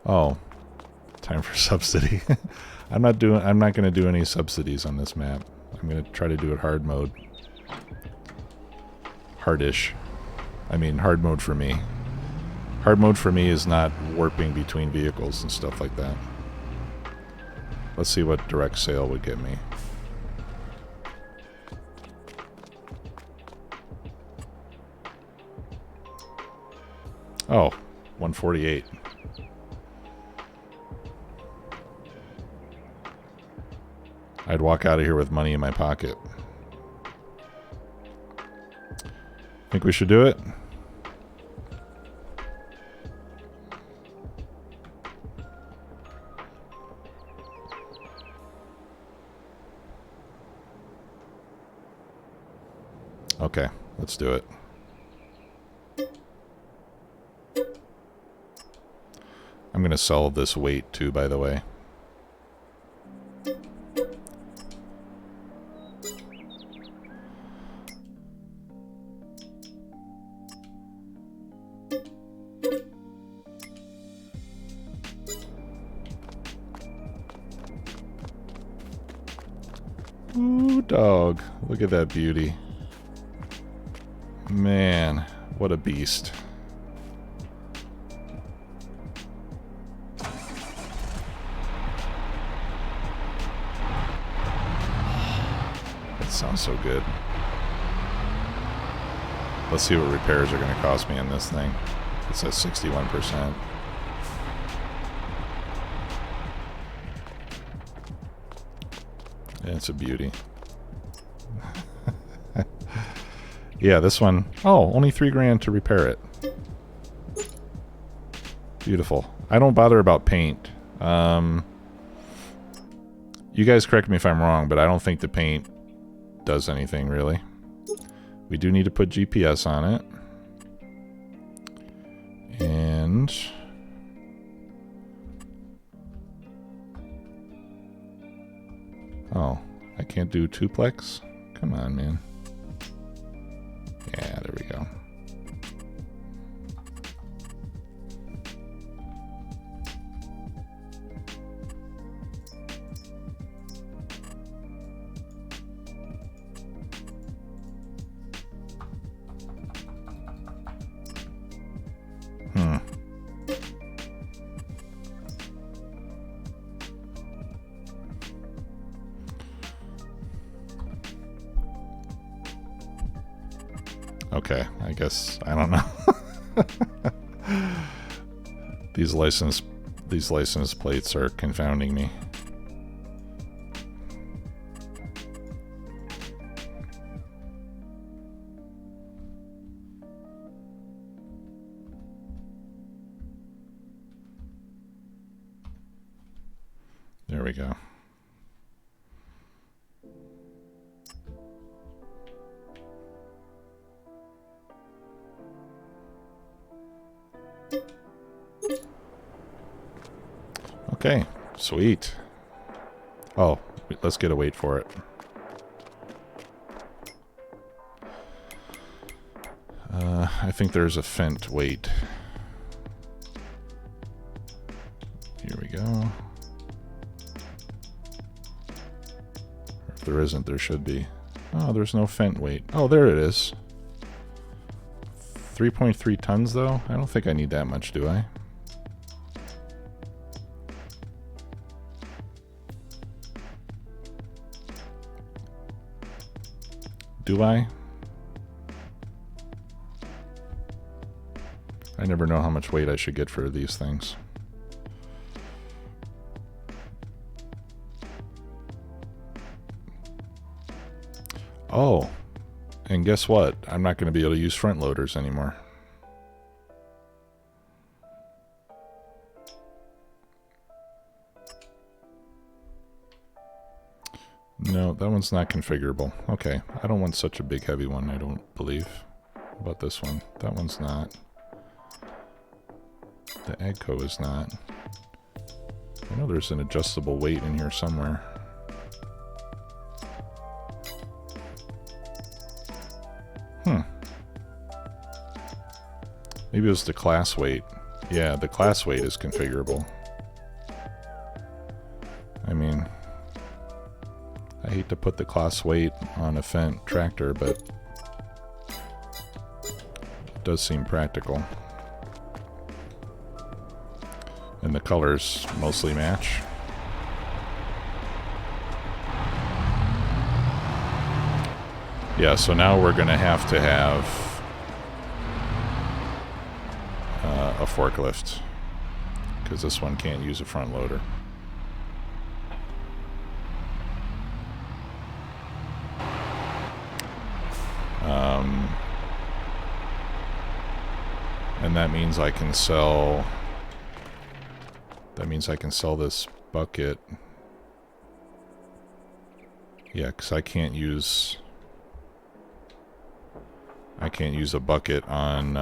Oh, time for subsidy. I'm not going to do any subsidies on this map. I'm going to try to do it hard mode. Hardish. I mean, hard mode for me. Hard mode for me is not warping between vehicles and stuff like that. Let's see what direct sale would get me. Oh, 148. I'd walk out of here with money in my pocket. Think we should do it? Okay, let's do it. I'm going to sell this weight too, by the way. Ooh, dog. Look at that beauty. Man, what a beast. That sounds so good. Let's see what repairs are going to cost me on this thing. It says 61%. It's a beauty. Yeah, this one. Oh, only $3 to repair it. Beautiful. I don't bother about paint. You guys correct me if I'm wrong, but I don't think the paint does anything really. We do need to put GPS on it. And oh, I can't do twoplex? Come on, man. Yeah, there we go. Okay, I guess I don't know. These license plates are confounding me. There we go. Okay, sweet. Oh, let's get a weight for it. I think there's a Fendt weight. Here we go. If there isn't, there should be. Oh, there's no Fendt weight. Oh, there it is. 3.3 tons, though? I don't think I need that much, do I? Do I? I never know how much weight I should get for these things. Oh, and guess what? I'm not going to be able to use front loaders anymore. No, that one's not configurable. Okay, I don't want such a big heavy one, I don't believe. How about this one? That one's not. The Agco is not. I know there's an adjustable weight in here somewhere. Maybe it was the class weight. Yeah, the class weight is configurable. I mean, I hate to put the class weight on a Fendt tractor, but it does seem practical. And the colors mostly match. Yeah, so now we're going to have a forklift, because this one can't use a front loader. And that means I can sell. That means I can sell this bucket. Yeah, because I can't use a bucket on.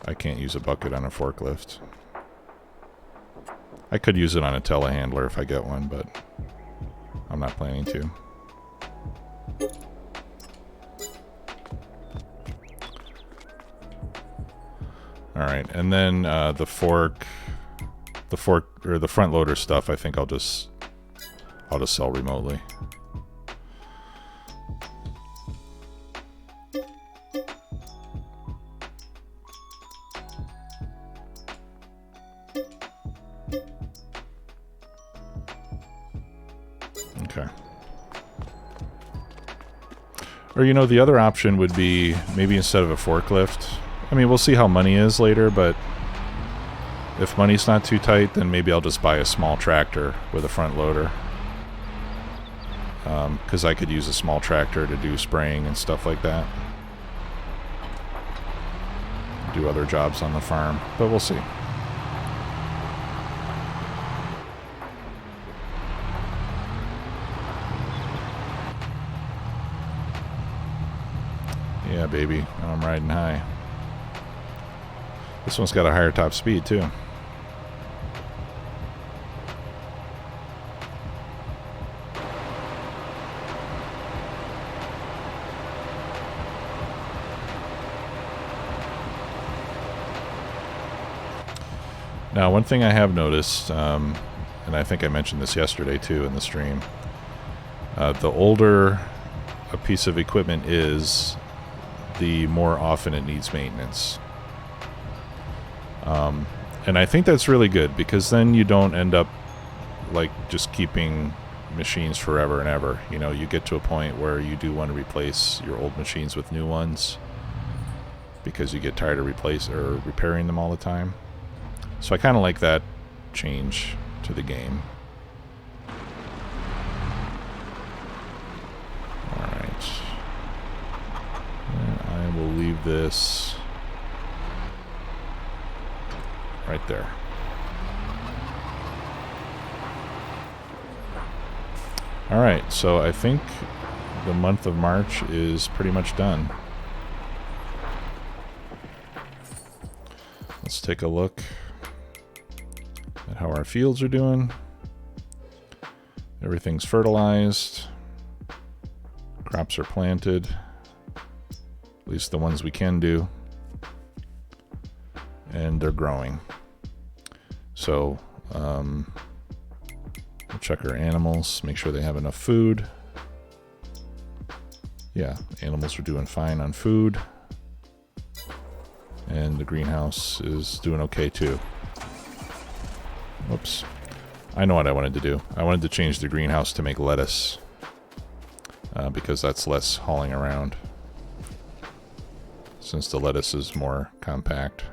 I can't use a bucket on a forklift. I could use it on a telehandler if I get one, but I'm not planning to. Alright, and then the fork. The fork or the front loader stuff, I think I'll just sell remotely. Okay. Or, you know, the other option would be maybe instead of a forklift. I mean, we'll see how money is later, but if money's not too tight, then maybe I'll just buy a small tractor with a front loader. Because I could use a small tractor to do spraying and stuff like that. Do other jobs on the farm, but we'll see. Yeah, baby. Now I'm riding high. This one's got a higher top speed, too. Now, one thing I have noticed, and I think I mentioned this yesterday, too, in the stream, the older a piece of equipment is, the more often it needs maintenance. And I think that's really good, because then you don't end up like just keeping machines forever and ever. You know, you get to a point where you do want to replace your old machines with new ones because you get tired of repairing them all the time. So I kind of like that change to the game. Alright. And I will leave this right there. Alright, so I think the month of March is pretty much done. Let's take a look at how our fields are doing. Everything's fertilized. Crops are planted. At least the ones we can do. And they're growing. So, we'll check our animals, make sure they have enough food. Yeah, animals are doing fine on food. And the greenhouse is doing okay too. Whoops. I know what I wanted to do. I wanted to change the greenhouse to make lettuce. Because that's less hauling around. Since the lettuce is more compact.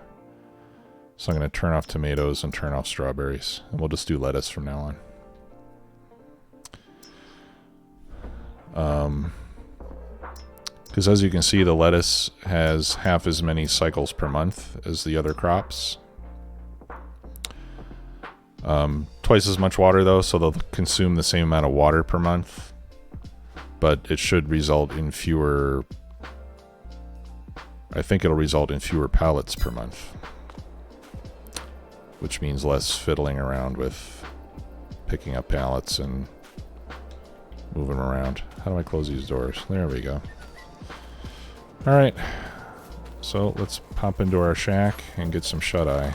So I'm going to turn off tomatoes and turn off strawberries. And we'll just do lettuce from now on. Because as you can see, the lettuce has half as many cycles per month as the other crops. Twice as much water though, so they'll consume the same amount of water per month. But it should result in fewer... I think it'll result in fewer pallets per month. Which means less fiddling around with picking up pallets and moving them around. How do I close these doors? There we go. Alright. So let's pop into our shack and get some shut-eye.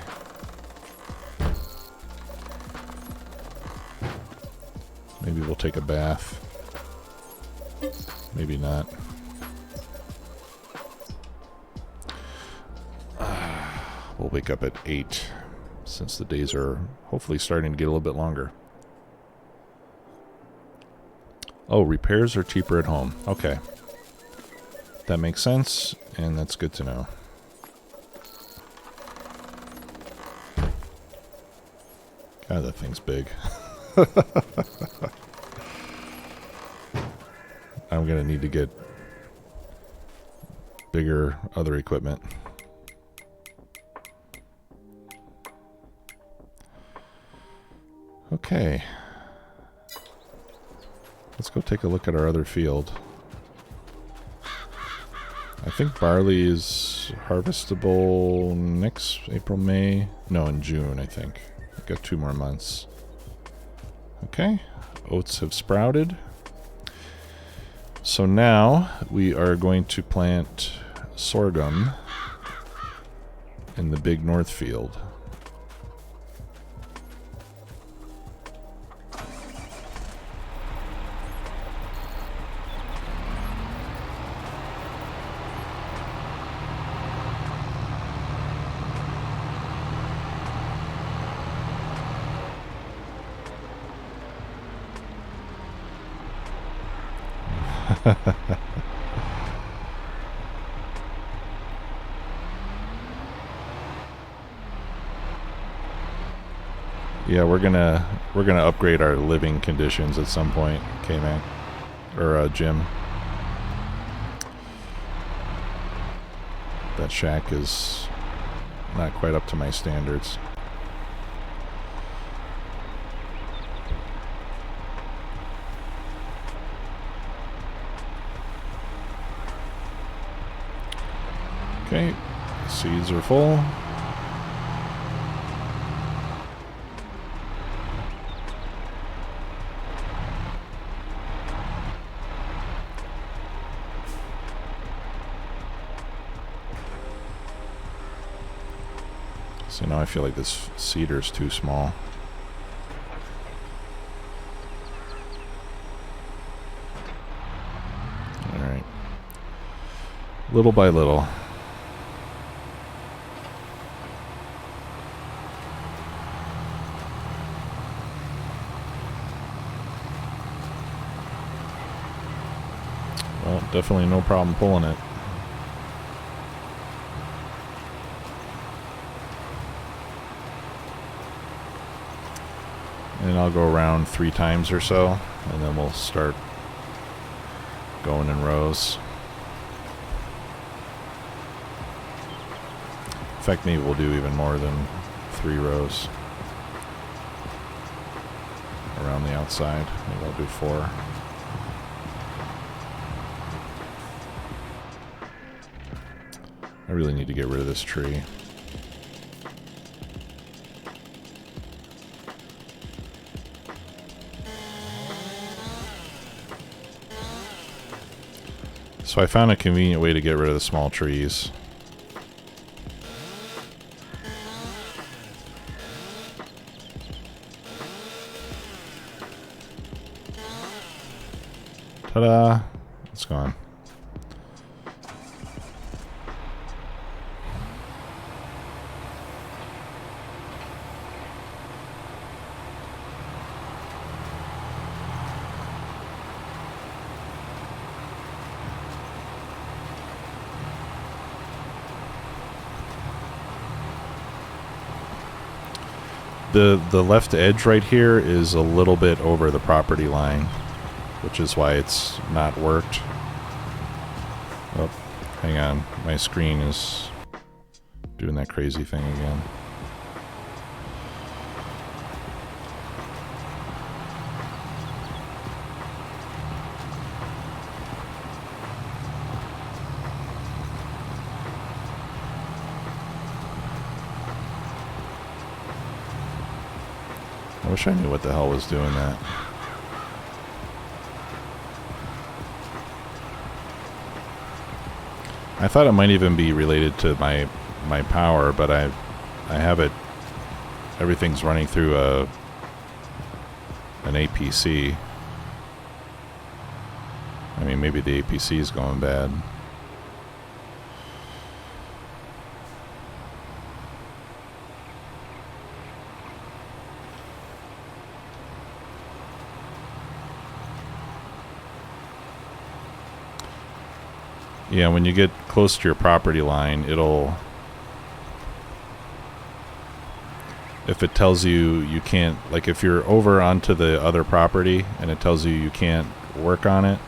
Maybe we'll take a bath. Maybe not. We'll wake up at 8, since the days are hopefully starting to get a little bit longer. Oh, repairs are cheaper at home. Okay. That makes sense, and that's good to know. God, that thing's big. I'm gonna need to get bigger other equipment. Okay. Let's go take a look at our other field. I think barley is harvestable next April, May. No, in June, I think. I've got 2 more months. Okay. Oats have sprouted. So now we are going to plant sorghum in the big north field. Yeah, we're gonna upgrade our living conditions at some point, K-Mac. Or Jim. That shack is not quite up to my standards. Okay, seeds are full. So now I feel like this seeder's too small. Alright. Little by little. Well, definitely no problem pulling it. And I'll go around 3 times or so, and then we'll start going in rows. In fact, maybe we'll do even more than 3 rows around the outside. Maybe I'll do 4. I really need to get rid of this tree. So I found a convenient way to get rid of the small trees. Ta-da! It's gone. The left edge right here is a little bit over the property line, which is why it's not worked. Oh, hang on. My screen is doing that crazy thing again. I wish I knew what the hell was doing that. I thought it might even be related to my power, but I have it. Everything's running through an APC. I mean, maybe the APC is going bad. Yeah, when you get close to your property line, it'll... If it tells you you can't... Like, if you're over onto the other property and it tells you you can't work on it,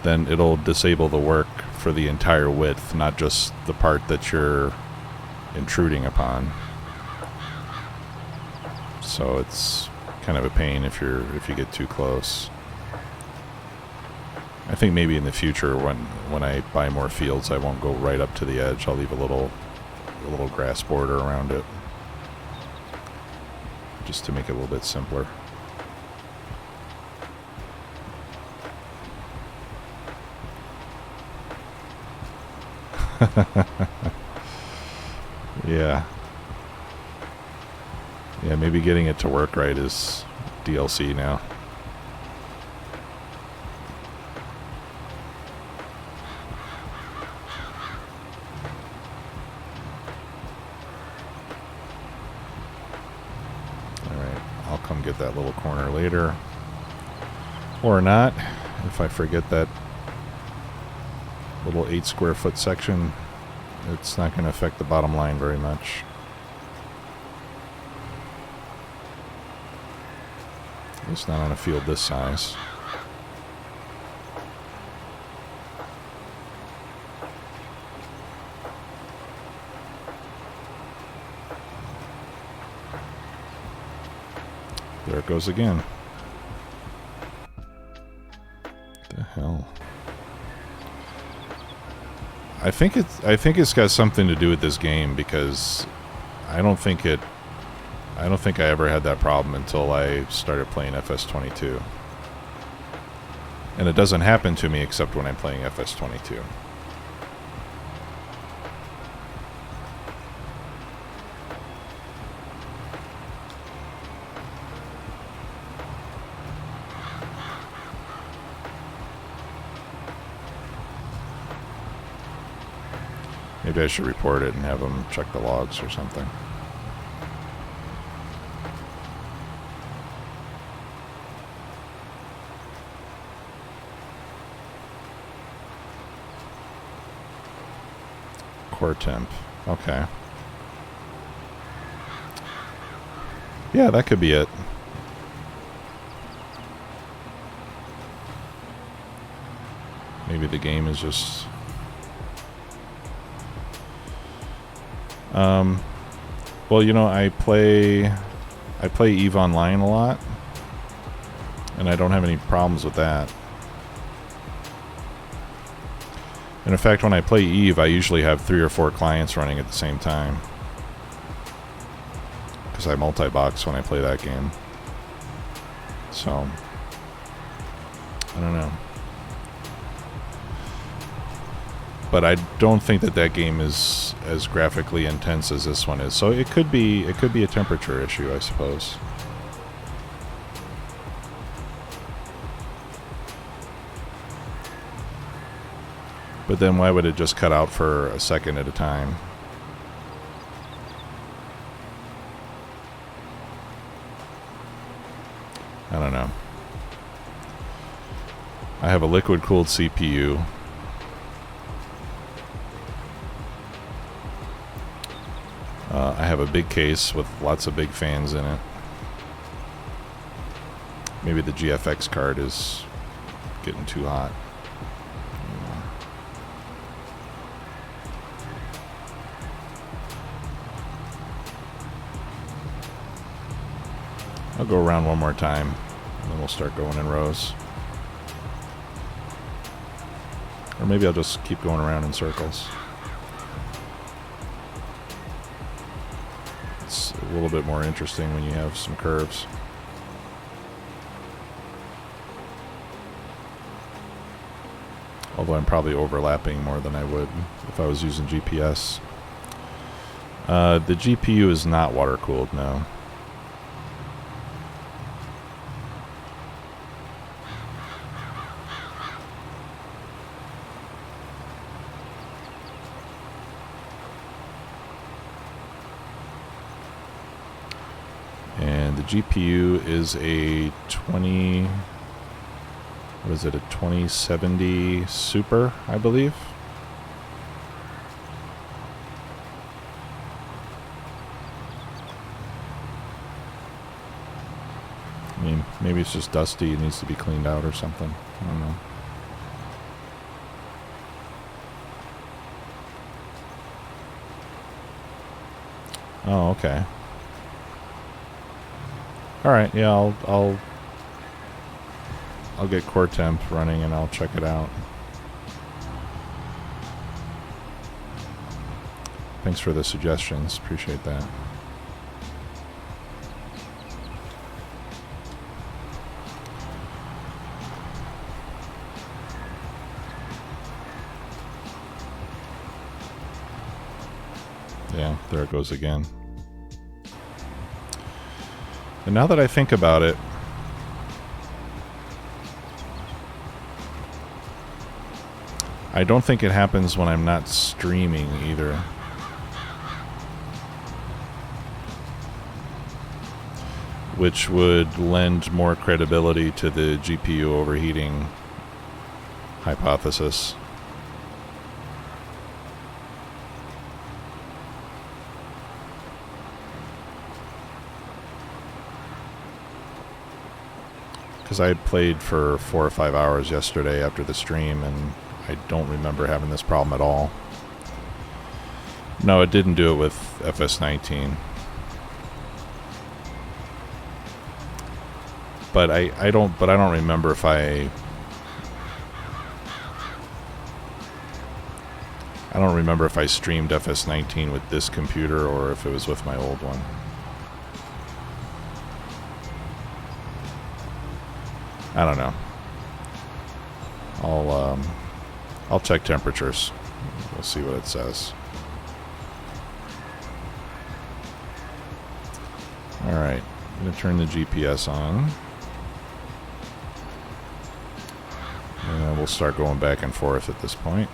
then it'll disable the work for the entire width, not just the part that you're intruding upon. So it's kind of a pain if you get too close. I think maybe in the future when I buy more fields, I won't go right up to the edge. I'll leave a little grass border around it, just to make it a little bit simpler. Yeah. Yeah, maybe getting it to work right is DLC now. Get that little corner later, or not, if I forget that little 8 square foot section, it's not going to affect the bottom line very much. At least not on a field this size. There it goes again. The hell? I think it's got something to do with this game, because I don't think I ever had that problem until I started playing FS22. And it doesn't happen to me except when I'm playing FS22. Maybe I should report it and have them check the logs or something. Core temp. Okay. Yeah, that could be it. Maybe the game is just... well, you know, I play EVE Online a lot, and I don't have any problems with that. And in fact, when I play EVE, I usually have 3 or 4 clients running at the same time, because I multi-box when I play that game. So, I don't know. But I don't think that game is as graphically intense as this one is. So it could be a temperature issue, I suppose. But then why would it just cut out for a second at a time? I don't know. I have a liquid-cooled CPU. I have a big case with lots of big fans in it. Maybe the GFX card is getting too hot. I'll go around one more time, and then we'll start going in rows. Or maybe I'll just keep going around in circles. It's a little bit more interesting when you have some curves. Although I'm probably overlapping more than I would if I was using GPS. The GPU is not water-cooled, no. And the GPU is a 2070 Super, I believe. I mean, maybe it's just dusty, it needs to be cleaned out or something. I don't know. Oh, okay. Alright, yeah, I'll get core temp running and I'll check it out. Thanks for the suggestions, appreciate that. Yeah, there it goes again. And now that I think about it, I don't think it happens when I'm not streaming either. Which would lend more credibility to the GPU overheating hypothesis. because I had played for 4 or 5 hours yesterday after the stream, and I don't remember having this problem at all. No, it didn't do it with FS19. But I don't remember if I don't remember if I streamed FS19 with this computer or if it was with my old one. I don't know. I'll check temperatures. We'll see what it says. All right, I'm gonna turn the GPS on, and we'll start going back and forth at this point.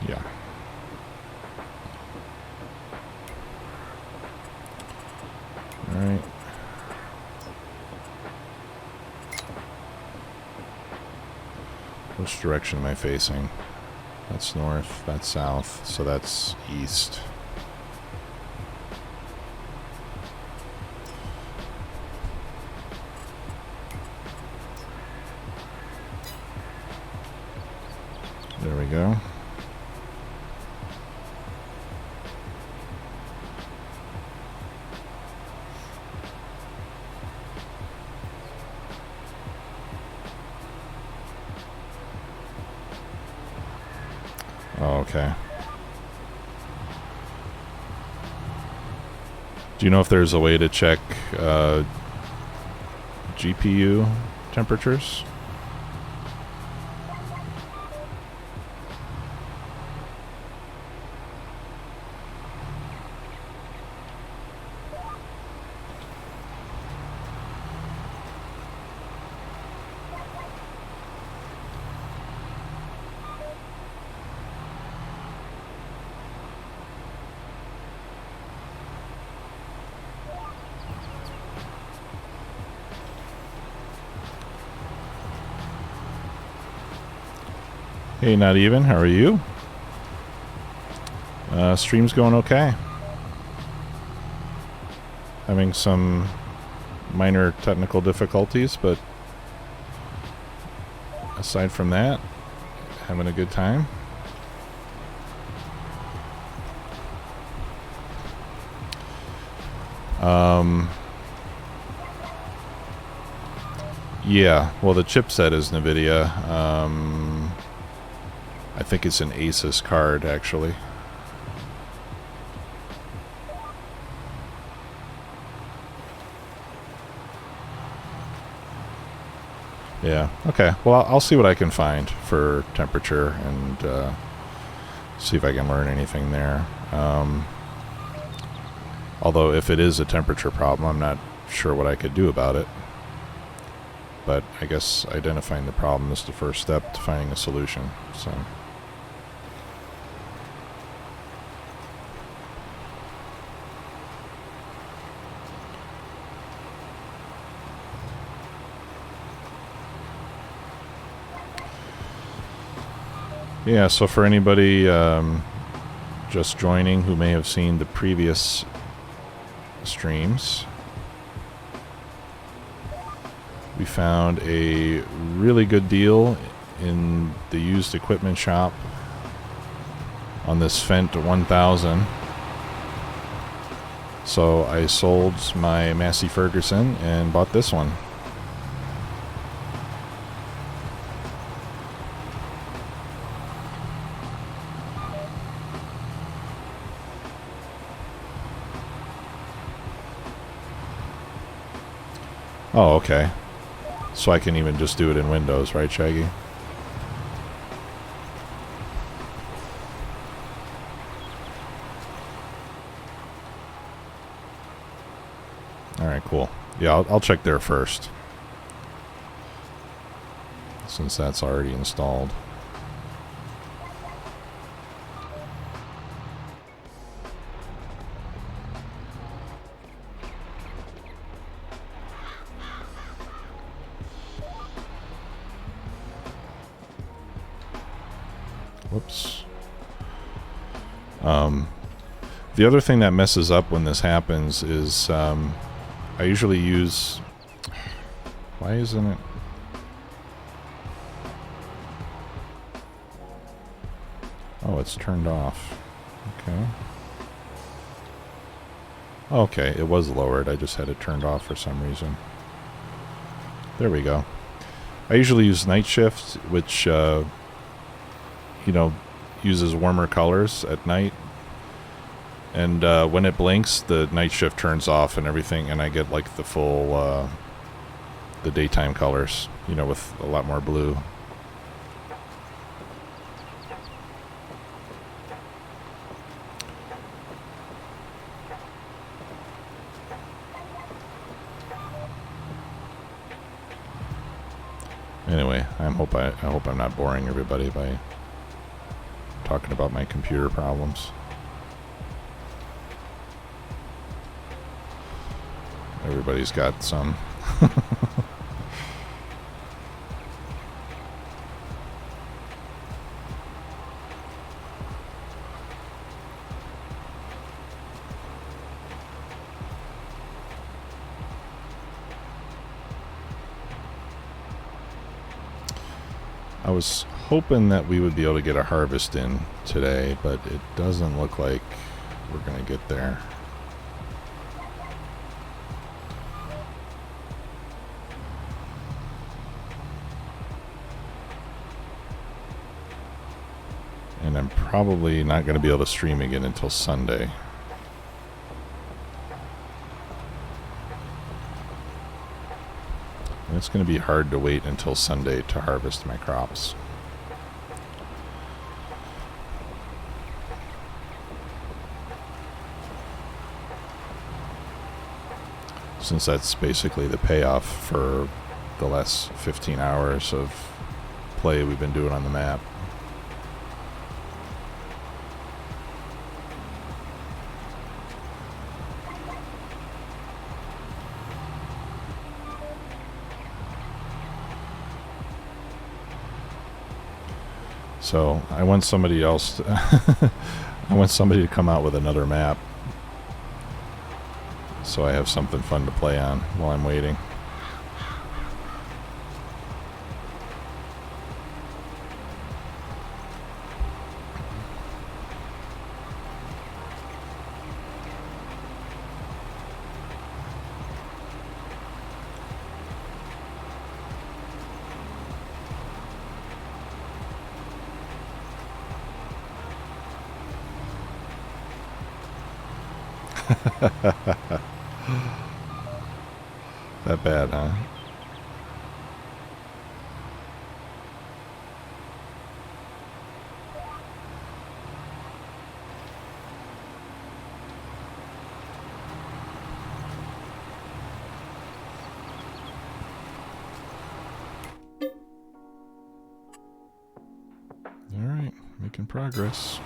Yeah. All right. Which direction am I facing? That's north, that's south, so that's east. There we go. Oh, okay. Do you know if there's a way to check GPU temperatures? Hey, not even. How are you? Stream's going okay. Having some minor technical difficulties, but aside from that, having a good time. Yeah, well, the chipset is NVIDIA. I think it's an Asus card, actually. Yeah, okay. Well, I'll see what I can find for temperature and see if I can learn anything there. Although, if it is a temperature problem, I'm not sure what I could do about it. But I guess identifying the problem is the first step to finding a solution. So. Yeah, so for anybody just joining who may have seen the previous streams, we found a really good deal in the used equipment shop on this Fendt 1000. So I sold my Massey Ferguson and bought this one. Oh, okay. So I can even just do it in Windows, right, Shaggy? Alright, cool. Yeah, I'll check there first, since that's already installed. Whoops. The other thing that messes up when this happens is I usually use... Why isn't it... Oh, it's turned off. Okay. Okay, it was lowered. I just had it turned off for some reason. There we go. I usually use night shift, which, you know, uses warmer colors at night. And when it blinks, the night shift turns off and everything, and I get like the full, the daytime colors, you know, with a lot more blue. Anyway, I hope I'm not boring everybody by talking about my computer problems. Everybody's got some. I was hoping that we would be able to get a harvest in today, but it doesn't look like we're going to get there. And I'm probably not going to be able to stream again until Sunday. And it's going to be hard to wait until Sunday to harvest my crops. Since that's basically the payoff for the last 15 hours of play we've been doing on the map. So I want somebody else to I want somebody to come out with another map so I have something fun to play on while I'm waiting. That bad, huh? All right, making progress.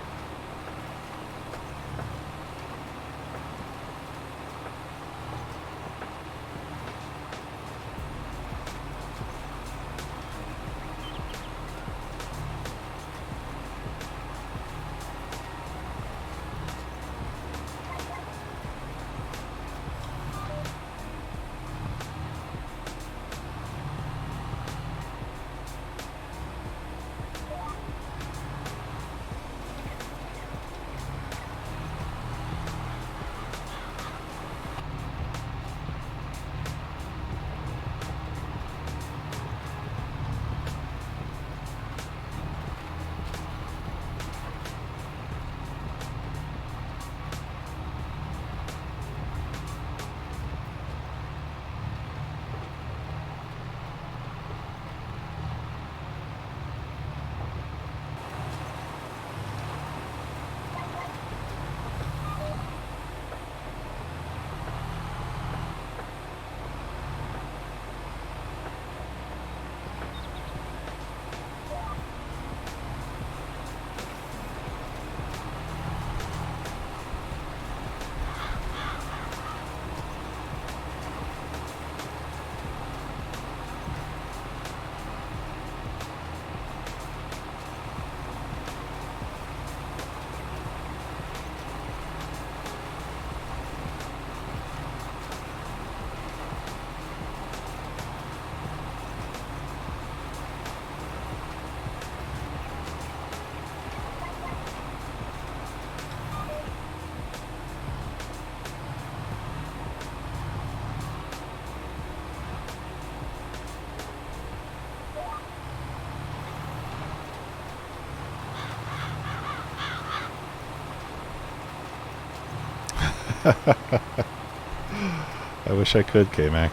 I wish I could, K-Mac.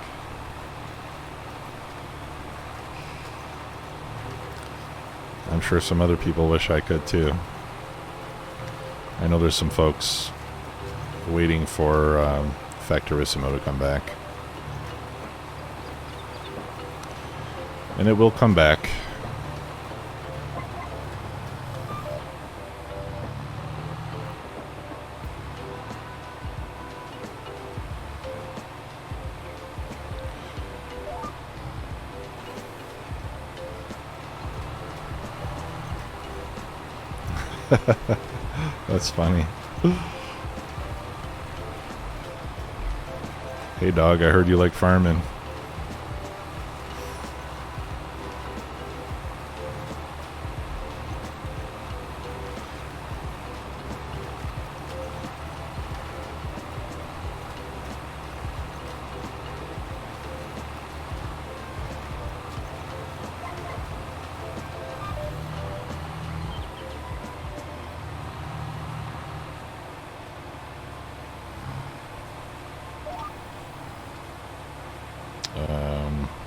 I'm sure some other people wish I could too. I know there's some folks waiting for Factorissimo to come back. And it will come back. That's funny. Hey dog, I heard you like farming.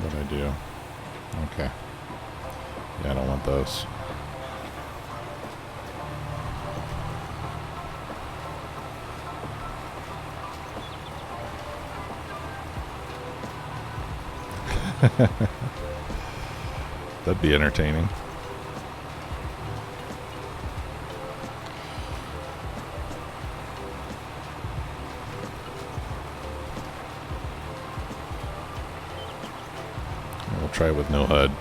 What'd I do? Okay. Yeah, I don't want those. That'd be entertaining. We'll try it with no HUD.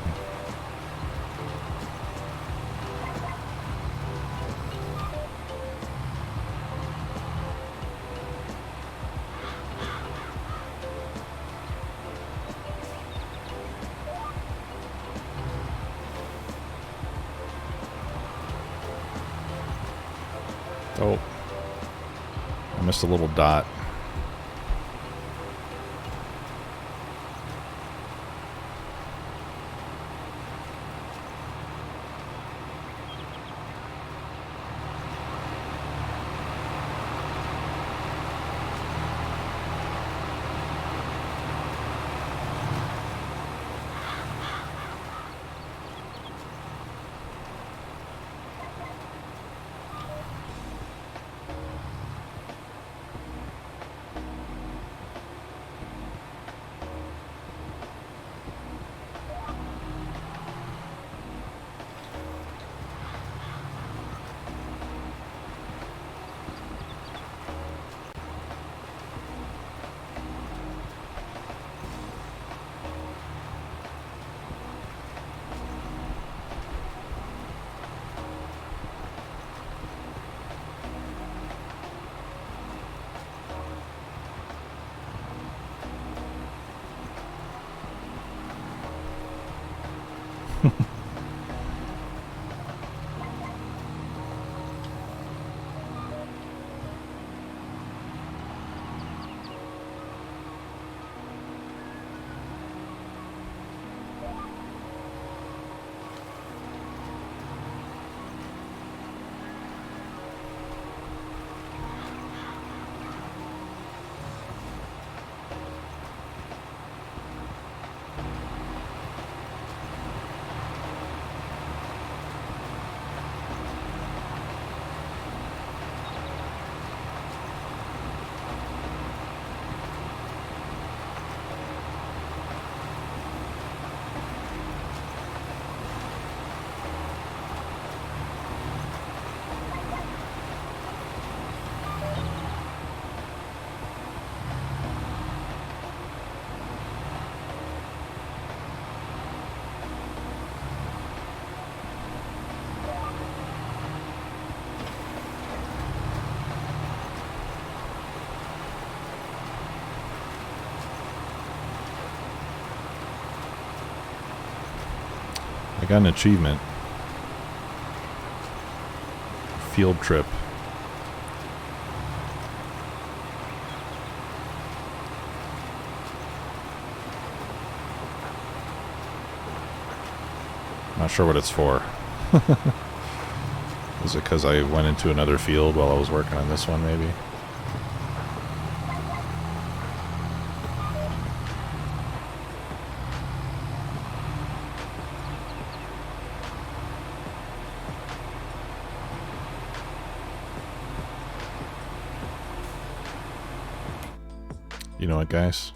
Oh, I missed a little dot. I got an achievement. Field trip. Not sure what it's for. Is it because I went into another field while I was working on this one, maybe? You know what, guys?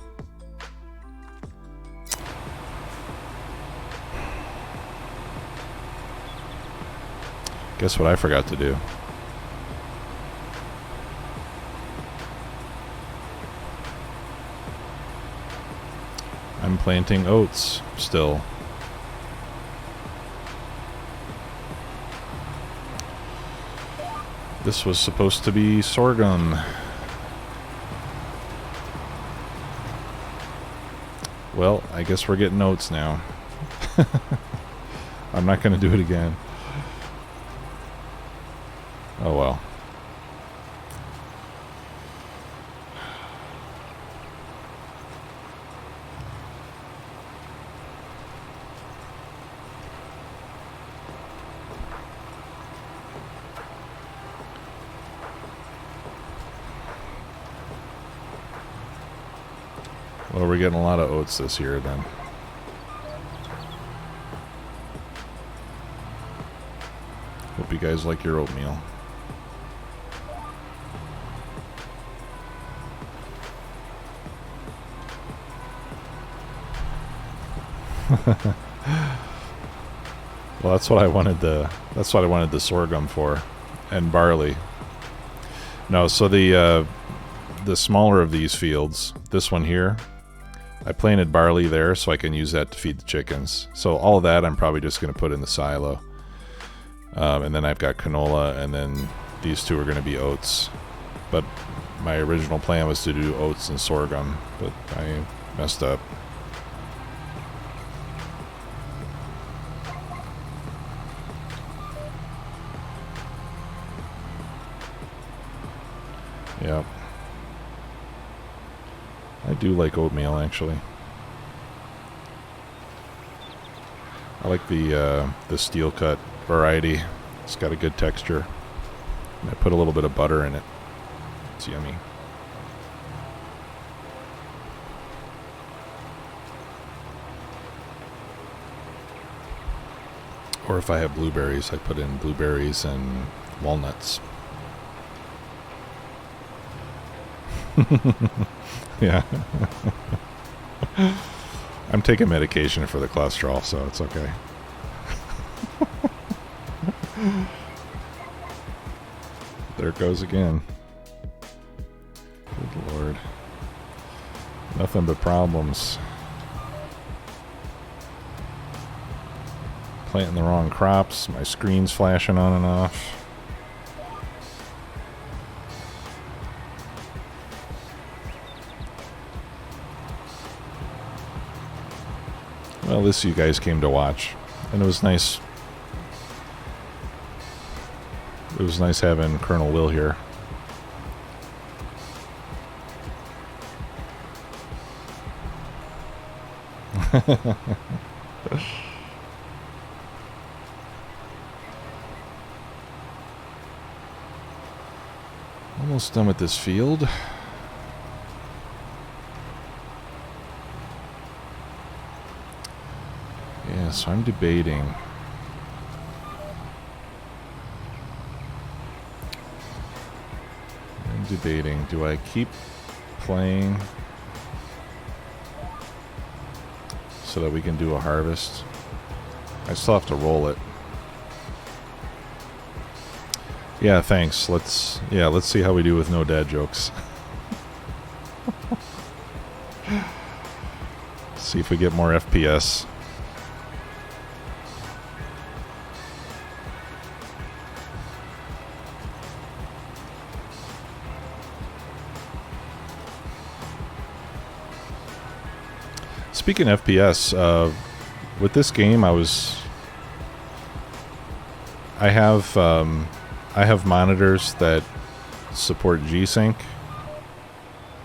Guess what I forgot to do? I'm planting oats still. This was supposed to be sorghum. Well, I guess we're getting oats now. I'm not going to do it again. Oh well. Well, we're getting a lot of oats this year then. Hope you guys like your oatmeal. Well, that's what I wanted the sorghum for, and barley. No, so the smaller of these fields, this one here, I planted barley there so I can use that to feed the chickens. So all of that I'm probably just going to put in the silo. And then I've got canola, and then these two are going to be oats. But my original plan was to do oats and sorghum, but I messed up. Yep. I do like oatmeal, actually. I like the steel cut variety. It's got a good texture. And I put a little bit of butter in it. It's yummy. Or if I have blueberries, I put in blueberries and walnuts. Yeah. I'm taking medication for the cholesterol, so it's okay. There it goes again. Good Lord. Nothing but problems. Planting the wrong crops. My screen's flashing on and off. Well, this you guys came to watch, and it was nice. It was nice having Colonel Will here. Almost done with this field. Yeah, so I'm debating. Do I keep playing so that we can do a harvest? I still have to roll it. Yeah, thanks. Let's see how we do with no dad jokes. See if we get more FPS. Speaking of FPS, with this game, I have monitors that support G-Sync,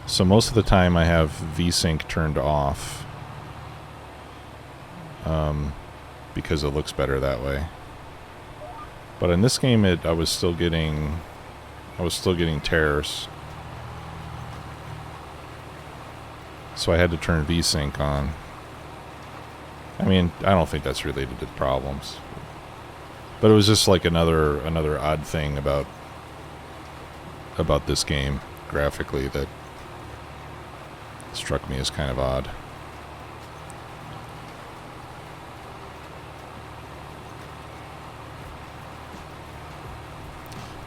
so most of the time I have V-Sync turned off, because it looks better that way. But in this game, I was still getting tears. So I had to turn V-Sync on. I mean, I don't think that's related to problems. But it was just like another odd thing about this game graphically that struck me as kind of odd.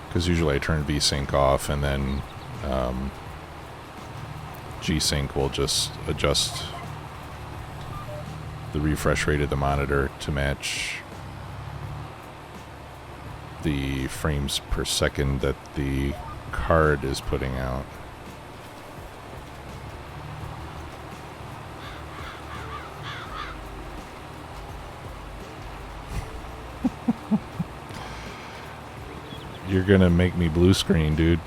Because usually I turn VSync off and then G-Sync will just adjust the refresh rate of the monitor to match the frames per second that the card is putting out. You're gonna make me blue screen, dude.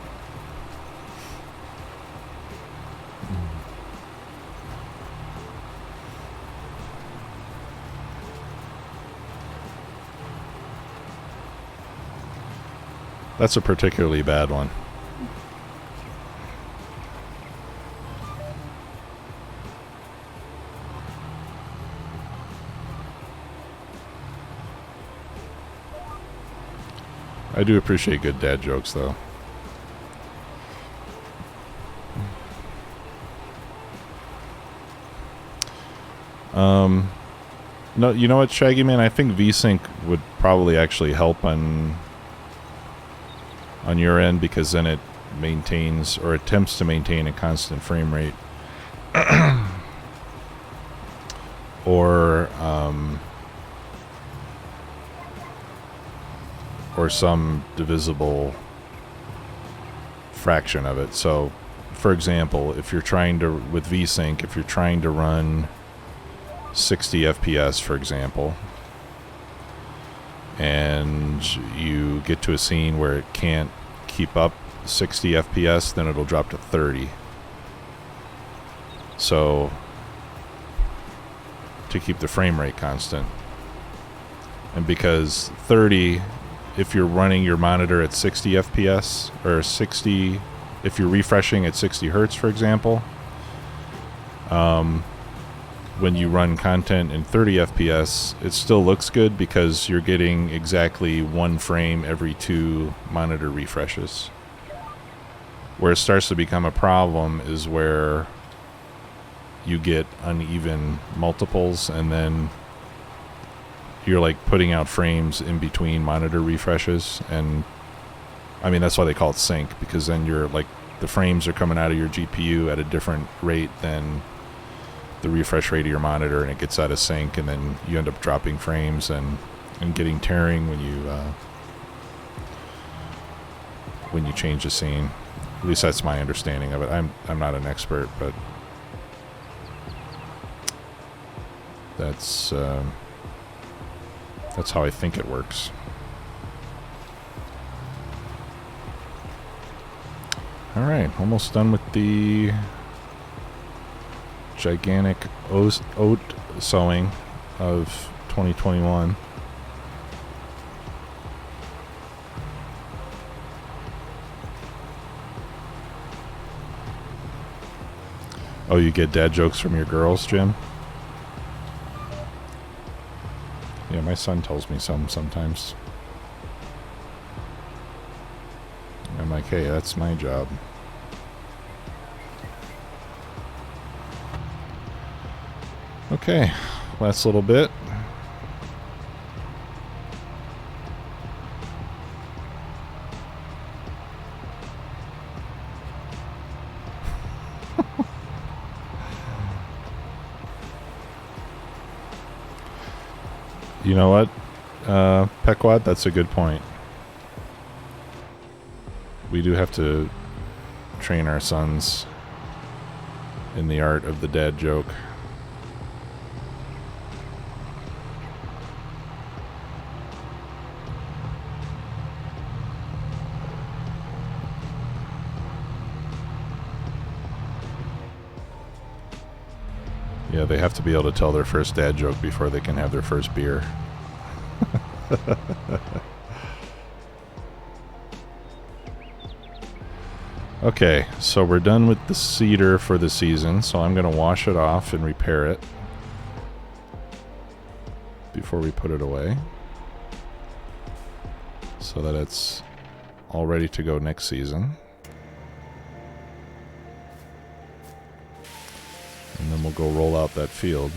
That's a particularly bad one. I do appreciate good dad jokes, though. No, you know what, Shaggy Man? I think VSync would probably actually help on your end, because then it maintains or attempts to maintain a constant frame rate. Or some divisible fraction of it. So, for example, if you're trying to, with VSync, if you're trying to run 60 FPS, for example, and you get to a scene where it can't keep up 60 FPS, then it'll drop to 30. So, to keep the frame rate constant. And because 30, if you're running your monitor at 60 FPS, or 60, if you're refreshing at 60 Hertz, for example, when you run content in 30 FPS, it still looks good because you're getting exactly one frame every 2 monitor refreshes. Where it starts to become a problem is where you get uneven multiples, and then you're like putting out frames in between monitor refreshes. And I mean, that's why they call it sync, because then you're like, the frames are coming out of your GPU at a different rate than the refresh rate of your monitor, and it gets out of sync, and then you end up dropping frames and getting tearing when you change the scene. At least that's my understanding of it. I'm not an expert, but that's how I think it works. Alright, almost done with the gigantic oat sowing of 2021. Oh, you get dad jokes from your girls, Jim? Yeah, my son tells me some sometimes. I'm like, hey, that's my job. Okay, last little bit. You know what, Pequod, that's a good point. We do have to train our sons in the art of the dad joke. Yeah, they have to be able to tell their first dad joke before they can have their first beer. Okay, so we're done with the cedar for the season, so I'm going to wash it off and repair it before we put it away, so that it's all ready to go next season. we'll go roll out that field.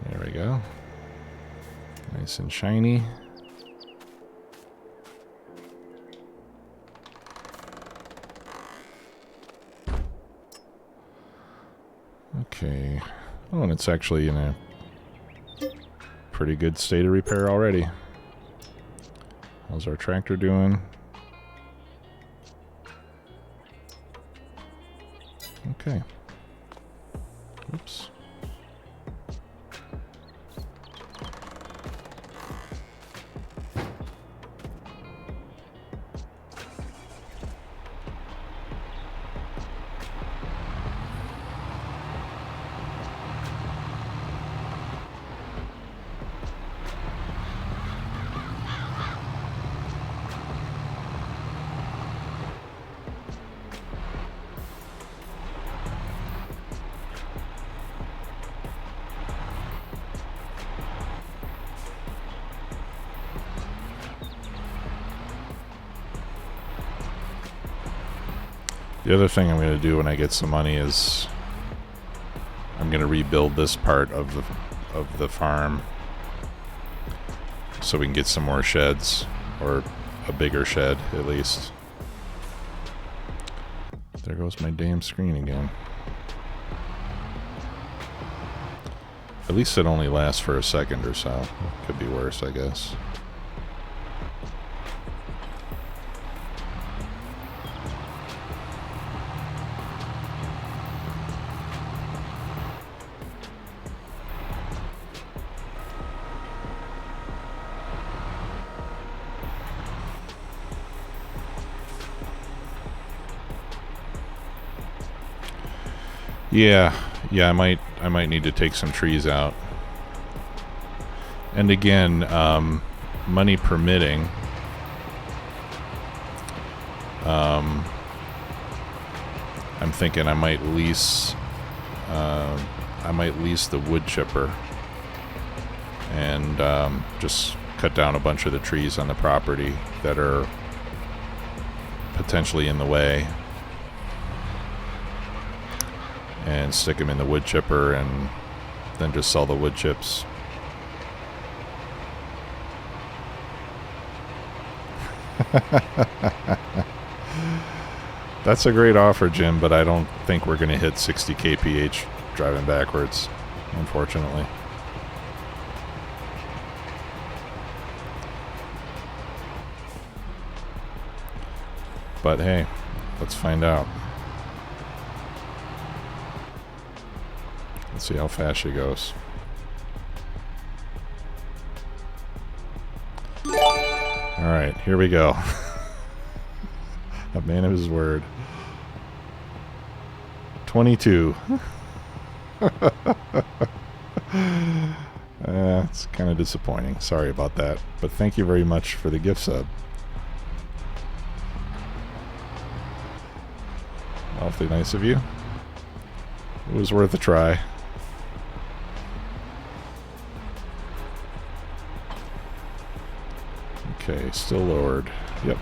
There we go. Nice and shiny. Okay. Oh, and it's actually in a pretty good state of repair already. How's our tractor doing? Okay. Oops. The other thing I'm going to do when I get some money is I'm going to rebuild this part of the farm so we can get some more sheds, or a bigger shed at least. There goes my damn screen again. At least it only lasts for a second or so. Could be worse, I guess. Yeah, I might need to take some trees out. And again, money permitting, I'm thinking I might lease the wood chipper and just cut down a bunch of the trees on the property that are potentially in the way, and stick them in the wood chipper and then just sell the wood chips. That's a great offer, Jim, but I don't think we're going to hit 60 kph driving backwards, unfortunately. But hey, let's find out. Let's see how fast she goes. Alright, here we go. A man of his word. 22. It's kind of disappointing. Sorry about that. But thank you very much for the gift sub. Awfully nice of you. It was worth a try. Okay, still lowered. Yep.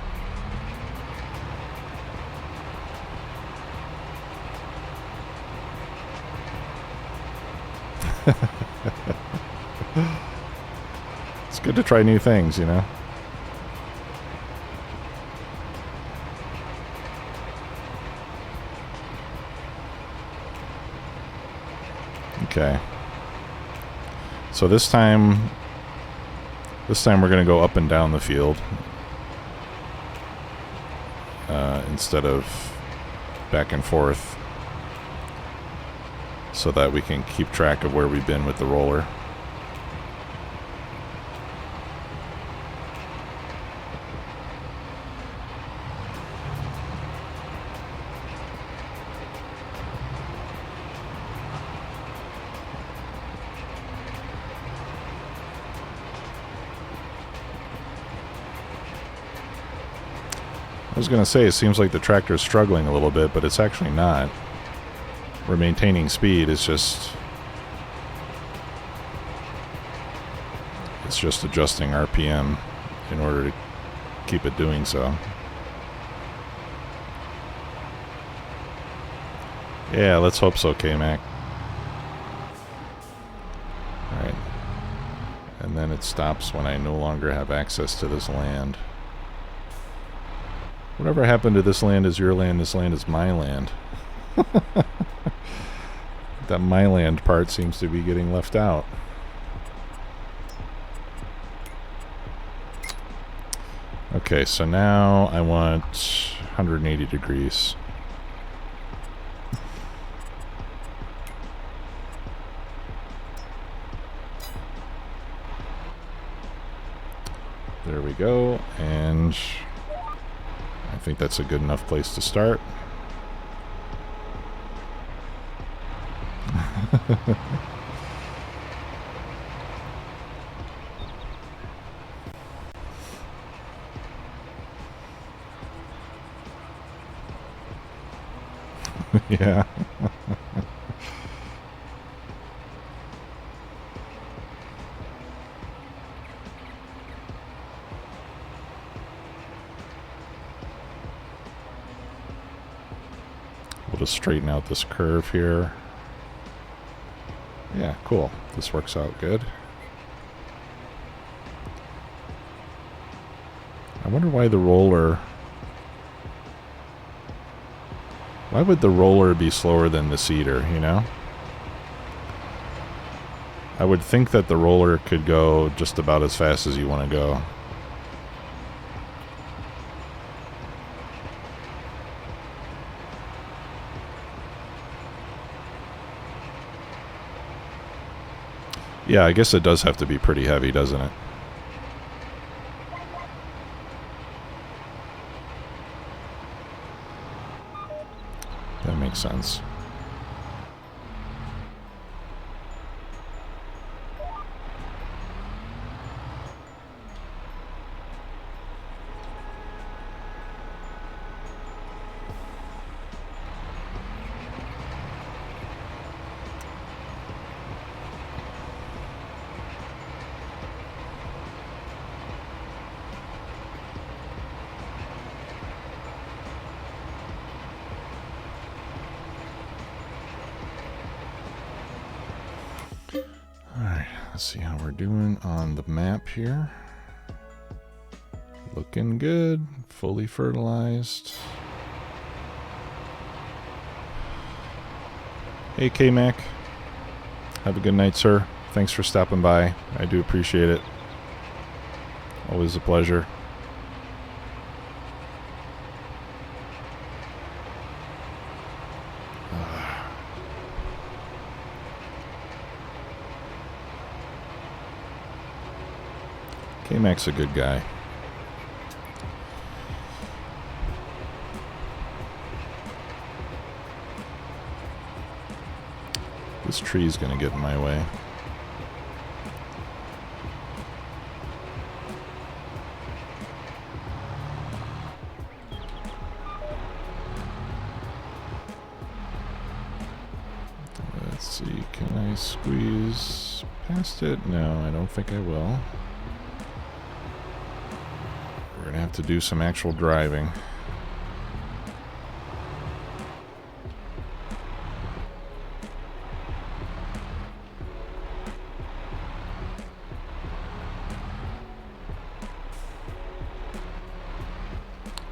It's good to try new things, you know? Okay. So this time we're going to go up and down the field instead of back and forth, so that we can keep track of where we've been with the roller. I was going to say, it seems like the tractor's struggling a little bit, but it's actually not. We're maintaining speed. It's just adjusting RPM in order to keep it doing so. Yeah, let's hope so, K-Mac. Alright. And then it stops when I no longer have access to this land. Whatever happened to this land is your land, this land is my land. That my land part seems to be getting left out. Okay, so now I want 180 degrees. There we go, and I think that's a good enough place to start. Yeah. We'll just straighten out this curve here. Yeah, cool. This works out good. I wonder why the roller... Why would the roller be slower than the seeder, you know? I would think that the roller could go just about as fast as you want to go. Yeah, I guess it does have to be pretty heavy, doesn't it? That makes sense. Let's see how we're doing on the map here. Looking good. Fully fertilized. Hey, K-Mac. Have a good night, sir. Thanks for stopping by. I do appreciate it. Always a pleasure. K-Mac's a good guy. This tree's gonna get in my way. Let's see, can I squeeze past it? No, I don't think I will. We're gonna have to do some actual driving.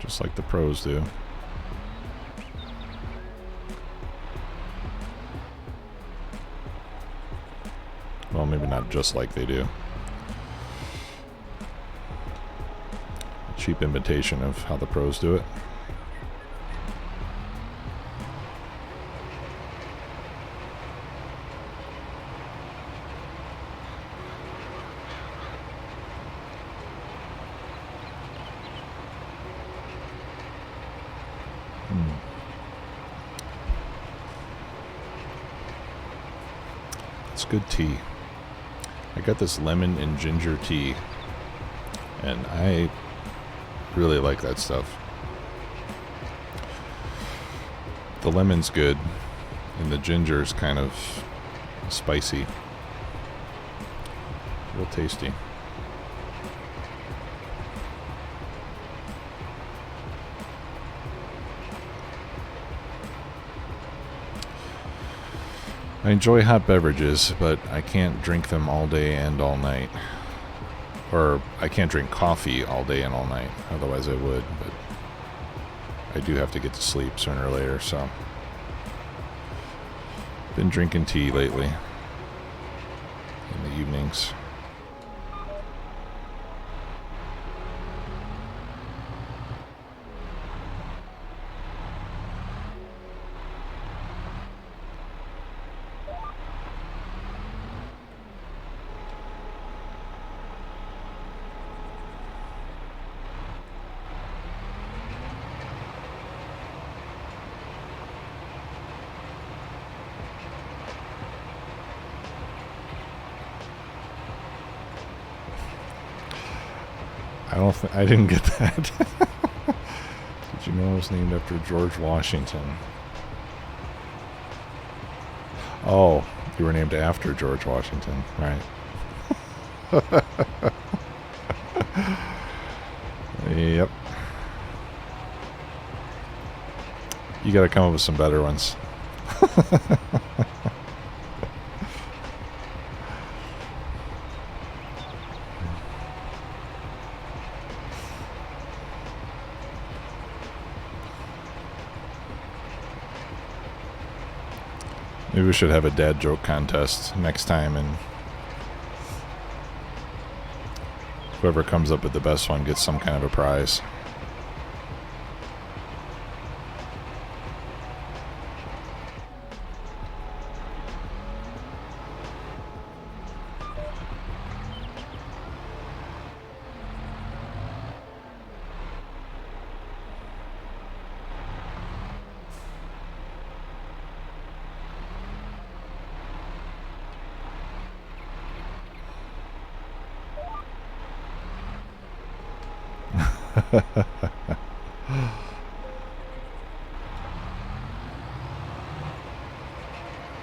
Just like the pros do. Well, maybe not just like they do. Cheap imitation of how the pros do it. It's good tea. I got this lemon and ginger tea, and I really like that stuff. The lemon's good, and the ginger's kind of spicy. Real tasty. I enjoy hot beverages, but I can't drink them all day and all night. Or I can't drink coffee all day and all night. Otherwise I would, but I do have to get to sleep sooner or later, so. Been drinking tea lately. In the evenings. I didn't get that. Did you know it was named after George Washington? Oh, you were named after George Washington, right? Yep. You gotta come up with some better ones. Maybe we should have a dad joke contest next time, and whoever comes up with the best one gets some kind of a prize.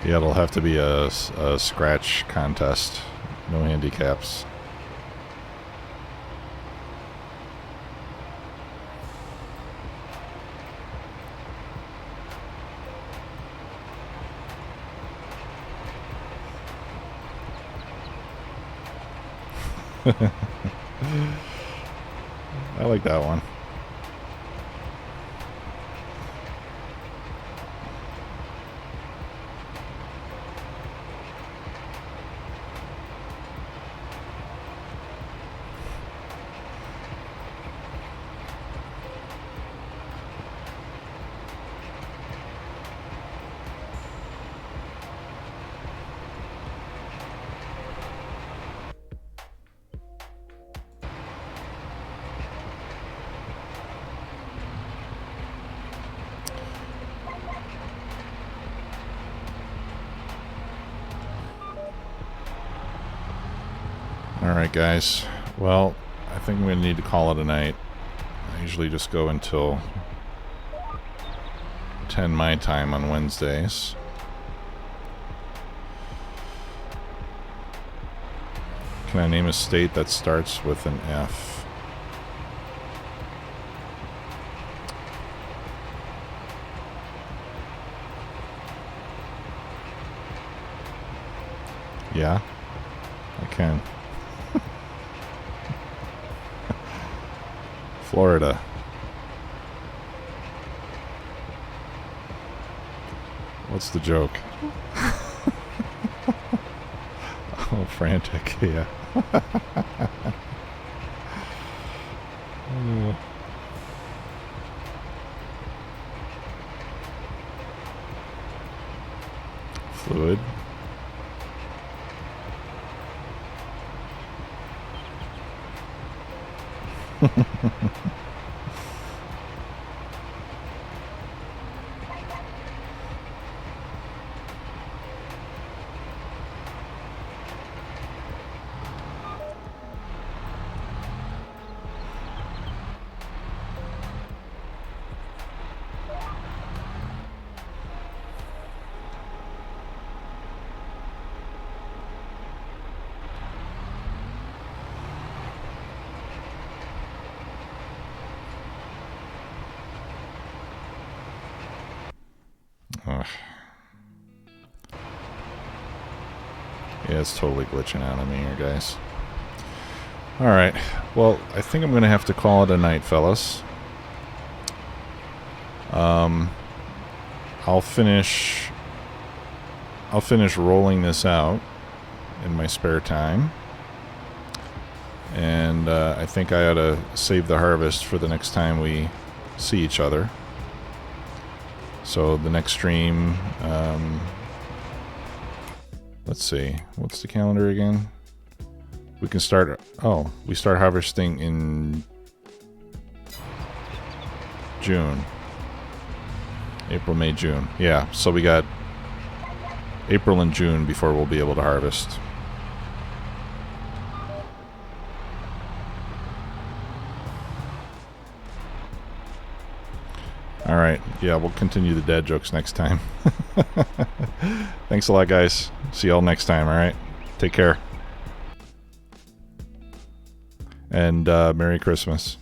Yeah, it'll have to be a scratch contest. No handicaps. I like that one. Alright guys, well, I think I'm going to need to call it a night. I usually just go until 10 my time on Wednesdays. Can I name a state that starts with an F? Yeah, I can. Florida. What's the joke? Oh, frantic, yeah. Fluid. Yeah, it's totally glitching out on me here, guys. Alright, well, I think I'm going to have to call it a night, fellas. I'll finish rolling this out in my spare time. And I think I ought to save the harvest for the next time we see each other. So the next stream, let's see, what's the calendar again? We can start, we start harvesting in June. April, May, June. Yeah, so we got April and June before we'll be able to harvest. Alright, yeah, we'll continue the dad jokes next time. Thanks a lot, guys. See y'all next time, alright? Take care. And Merry Christmas.